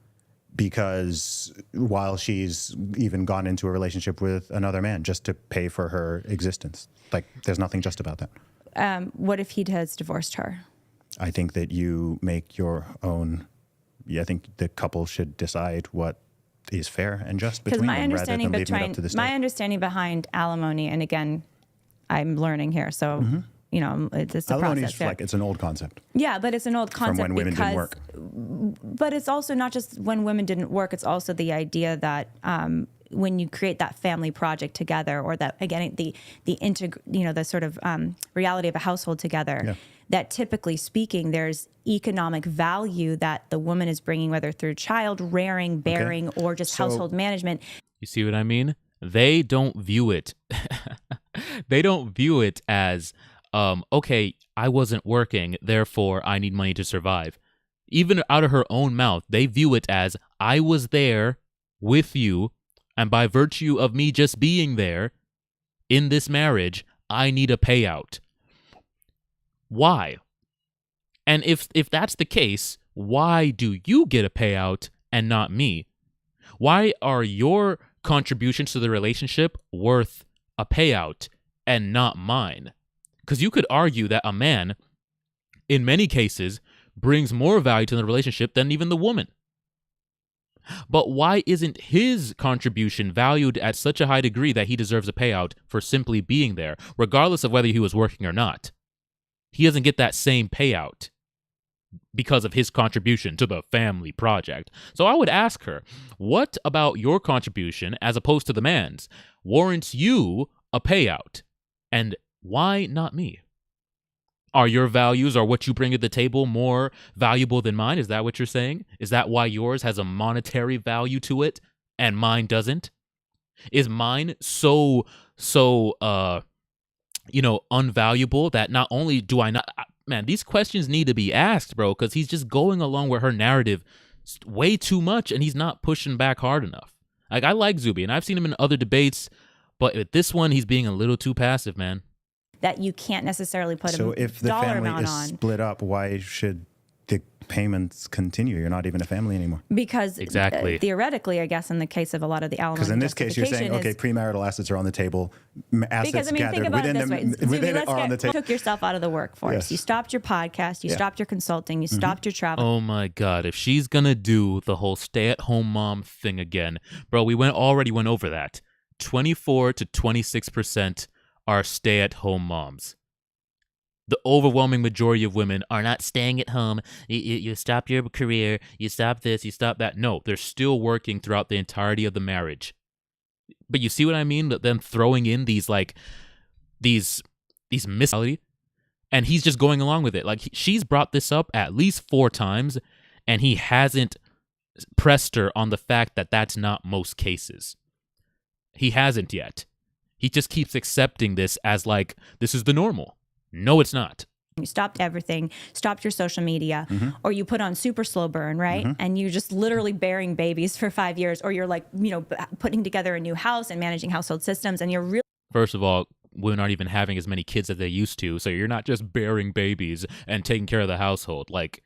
Because while she's even gone into a relationship with another man just to pay for her existence, like there's nothing just about that. What if he has divorced her? I think that you make your own. Yeah, I think the couple should decide what is fair and just between them rather than leaving it up to the state. My understanding behind alimony, and again, I'm learning here, so it's a alimony process. is like it's an old concept. Yeah, but it's an old concept from when women didn't work. But it's also not just when women didn't work. It's also the idea that when you create that family project together, or that again the sort of reality of a household together. Yeah. That typically speaking, there's economic value that the woman is bringing, whether through child rearing, bearing, or just household management. You see what I mean? They don't view it. They don't view it as, okay, I wasn't working, therefore I need money to survive. Even out of her own mouth, they view it as, I was there with you, and by virtue of me just being there in this marriage, I need a payout. Why? And if that's the case, why do you get a payout and not me? Why are your contributions to the relationship worth a payout and not mine? Because you could argue that a man, in many cases, brings more value to the relationship than even the woman. But why isn't his contribution valued at such a high degree that he deserves a payout for simply being there, regardless of whether he was working or not? He doesn't get that same payout because of his contribution to the family project. So I would ask her, what about your contribution, as opposed to the man's, warrants you a payout? And why not me? Are your values or what you bring to the table more valuable than mine? Is that what you're saying? Is that why yours has a monetary value to it and mine doesn't? Is mine so unvaluable that not only do I not... Man, these questions need to be asked, bro, because he's just going along with her narrative way too much, and he's not pushing back hard enough. Like, I like Zuby, and I've seen him in other debates, but with this one, he's being a little too passive, man. That you can't necessarily put so a if the dollar family amount is on. split up, why should the payments continue. You're not even a family anymore. Because Exactly. Theoretically, I guess in the case of a lot of the alimony, Because in this case, you're saying, justification okay, premarital assets are on the table. Assets because I mean, think gathered about it within this way: them within it are on the you table. took yourself out of the workforce. Yes. You stopped your podcast. You Yeah. stopped your consulting. You stopped your travel. Oh my God. If she's going to do the whole stay-at-home mom thing again, bro, we already went over that. 24 to 26% are stay-at-home moms. The overwhelming majority of women are not staying at home. You stop your career, you stop this, you stop that. No, they're still working throughout the entirety of the marriage. But you see what I mean? Them throwing in these misalities, and he's just going along with it. Like she's brought this up at least 4 times, and he hasn't pressed her on the fact that that's not most cases. He hasn't yet. He just keeps accepting this as like this is the normal. No, it's not. You stopped everything, stopped your social media, or you put on super slow burn, right? And you just literally bearing babies for 5 years, or you're like, putting together a new house and managing household systems, and you're really First of all, women aren't even having as many kids as they used to, so you're not just bearing babies and taking care of the household. Like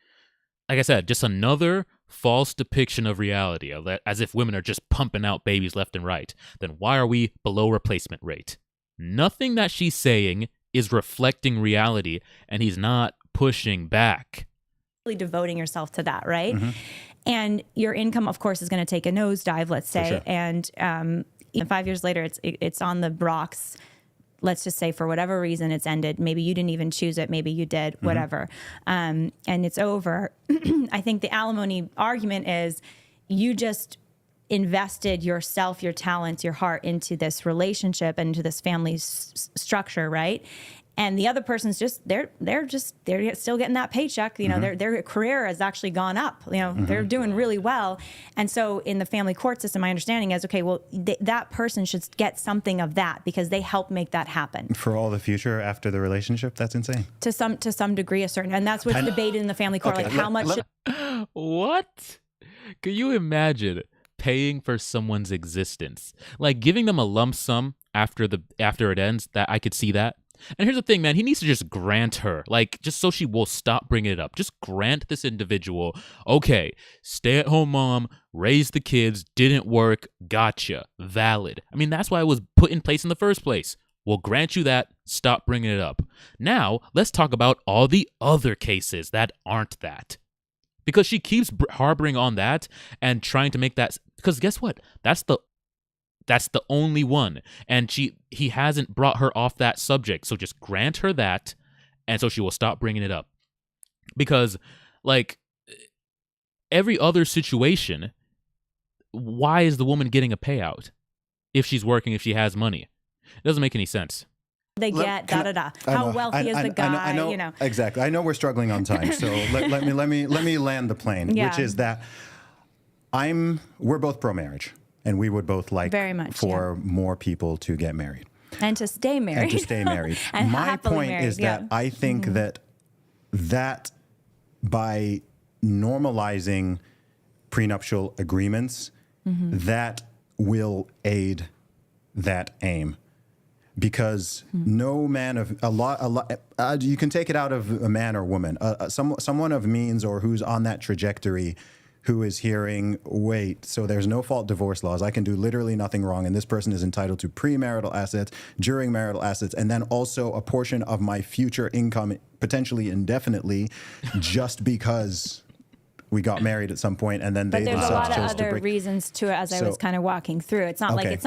I said, just another false depiction of reality, of that, as if women are just pumping out babies left and right. Then why are we below replacement rate? Nothing that she's saying is reflecting reality, and he's not pushing back. devoting yourself to that, right? And your income, of course, is going to take a nosedive, let's say, sure. and 5 years later, it's on the rocks. Let's just say for whatever reason it's ended. Maybe you didn't even choose it. Maybe you did, whatever. And it's over. I think the alimony argument is you just invested yourself, your talents, your heart into this relationship and into this family structure, right? And the other person's just they're still getting that paycheck. Their career has actually gone up. They're doing really well. And so in the family court system, my understanding is, okay, well, that person should get something of that because they helped make that happen. For all the future after the relationship, that's insane. To some degree, and that's what's debated in the family court. Okay, Like how much? What? Can you imagine paying for someone's existence? Like giving them a lump sum after it ends, that I could see that. And here's the thing, man, he needs to just grant her, like, just so she will stop bringing it up. Just grant this individual, okay, stay-at-home mom, raise the kids, didn't work, gotcha, valid. I mean, that's why it was put in place in the first place. We'll grant you that, stop bringing it up. Now, let's talk about all the other cases that aren't that. Because she keeps harboring on that and trying to make that, because guess what? That's the only one. And he hasn't brought her off that subject. So just grant her that, and so she will stop bringing it up. Because, like, every other situation, why is the woman getting a payout if she's working, if she has money? It doesn't make any sense. They get How wealthy is the guy? I know exactly. I know we're struggling on time, so let me land the plane, which is that we're both pro marriage. And we would both like very much, for more people to get married. And to stay married. And my point is that I think that by normalizing prenuptial agreements, that will aid that aim. Because no man of you can take it out of a man or woman, someone of means or who's on that trajectory, who is hearing, wait, so there's no fault divorce laws. I can do literally nothing wrong, and this person is entitled to premarital assets, during marital assets, and then also a portion of my future income, potentially indefinitely, just because we got married at some point, and then but they there's a themselves lot of chose to other break. reasons to it, as I was kind of walking through. It's not like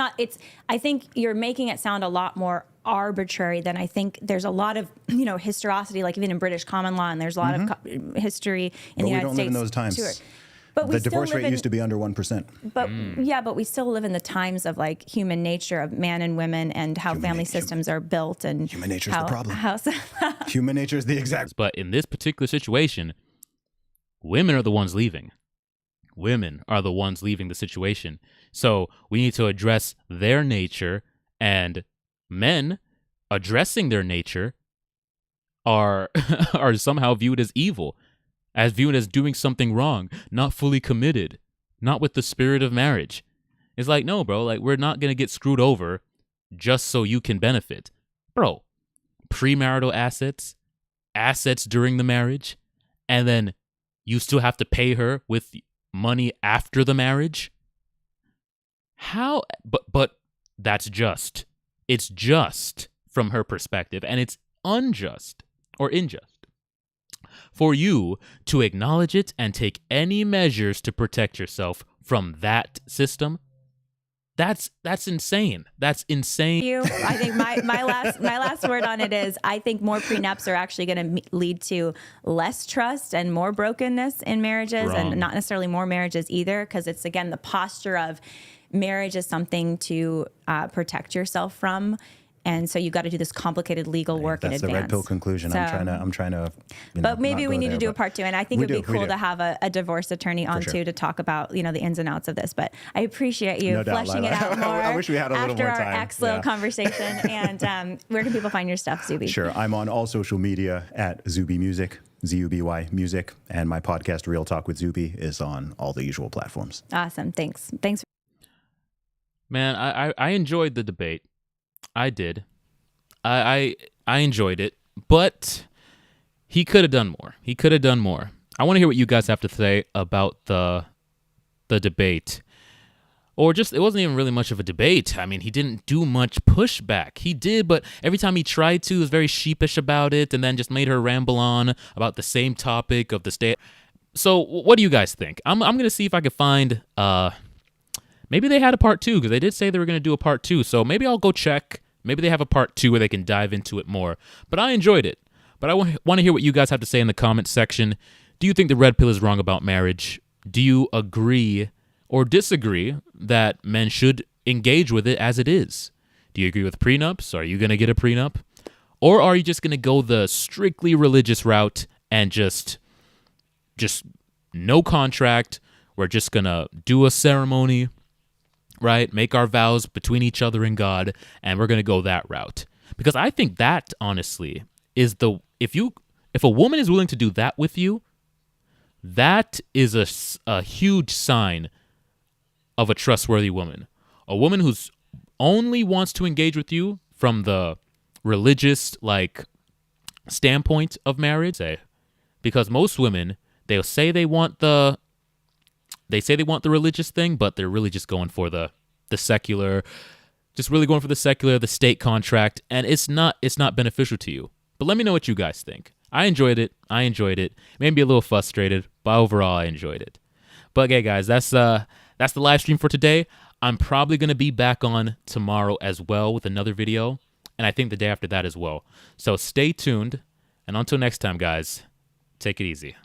I think you're making it sound a lot more arbitrary than I think. There's a lot of historicity, like even in British common law, and there's a lot of history in the United States. But we don't live in those times. To it. But the divorce rate used to be under 1%. But but we still live in the times of like human nature of man and women and how family systems are built, and human nature is the problem. How Human nature is the exact. But in this particular situation, women are the ones leaving. Women are the ones leaving the situation. So we need to address their nature, and men addressing their nature are somehow viewed as evil. As viewed as doing something wrong, not fully committed, not with the spirit of marriage. It's like, no, bro, like we're not going to get screwed over just so you can benefit. Bro, premarital assets during the marriage, and then you still have to pay her with money after the marriage? How? But that's just. It's just from her perspective, and it's unjust or unjust for you to acknowledge it and take any measures to protect yourself from that system. That's insane. That's insane. I think my last word on it is I think more prenups are actually going to lead to less trust and more brokenness in marriages, Wrong. and not necessarily more marriages either, because it's again the posture of marriage is something to protect yourself from. And so you've got to do this complicated legal work in That's advance. the red pill conclusion. So, I'm trying to. But maybe we need to do a part 2, and I think it'd be cool do. to have a divorce attorney on sure. too to talk about the ins and outs of this. But I appreciate you No doubt, fleshing it Lila. out more. I wish we had a little after more our time. ex little Yeah. conversation. And where can people find your stuff, Zuby? Sure. I'm on all social media at Zuby Music, Zuby Music, and my podcast Real Talk with Zuby is on all the usual platforms. Awesome. Thanks. Man, I enjoyed the debate. I did. I enjoyed it, but he could have done more. He could have done more. I want to hear what you guys have to say about the debate. Or just, it wasn't even really much of a debate. I mean, he didn't do much pushback. He did, but every time he tried to, he was very sheepish about it and then just made her ramble on about the same topic of the state. So what do you guys think? I'm going to see if I could find, maybe they had a part 2, because they did say they were going to do a part 2. So maybe I'll go check. Maybe they have a part 2 where they can dive into it more. But I enjoyed it. But I want to hear what you guys have to say in the comments section. Do you think the red pill is wrong about marriage? Do you agree or disagree that men should engage with it as it is? Do you agree with prenups? Are you going to get a prenup? Or are you just going to go the strictly religious route and just no contract? We're just going to do a ceremony, right? Make our vows between each other and God, and we're going to go that route. Because I think that, honestly, is if a woman is willing to do that with you, that is a huge sign of a trustworthy woman. A woman who's only wants to engage with you from the religious, standpoint of marriage. Because most women, they'll say they want the religious thing, but they're really just going for the secular, the state contract, and it's not beneficial to you. But let me know what you guys think. I enjoyed it. Maybe a little frustrated, but overall I enjoyed it. But okay, guys, that's the live stream for today. I'm probably going to be back on tomorrow as well with another video, and I think the day after that as well. So stay tuned, and until next time, guys, take it easy.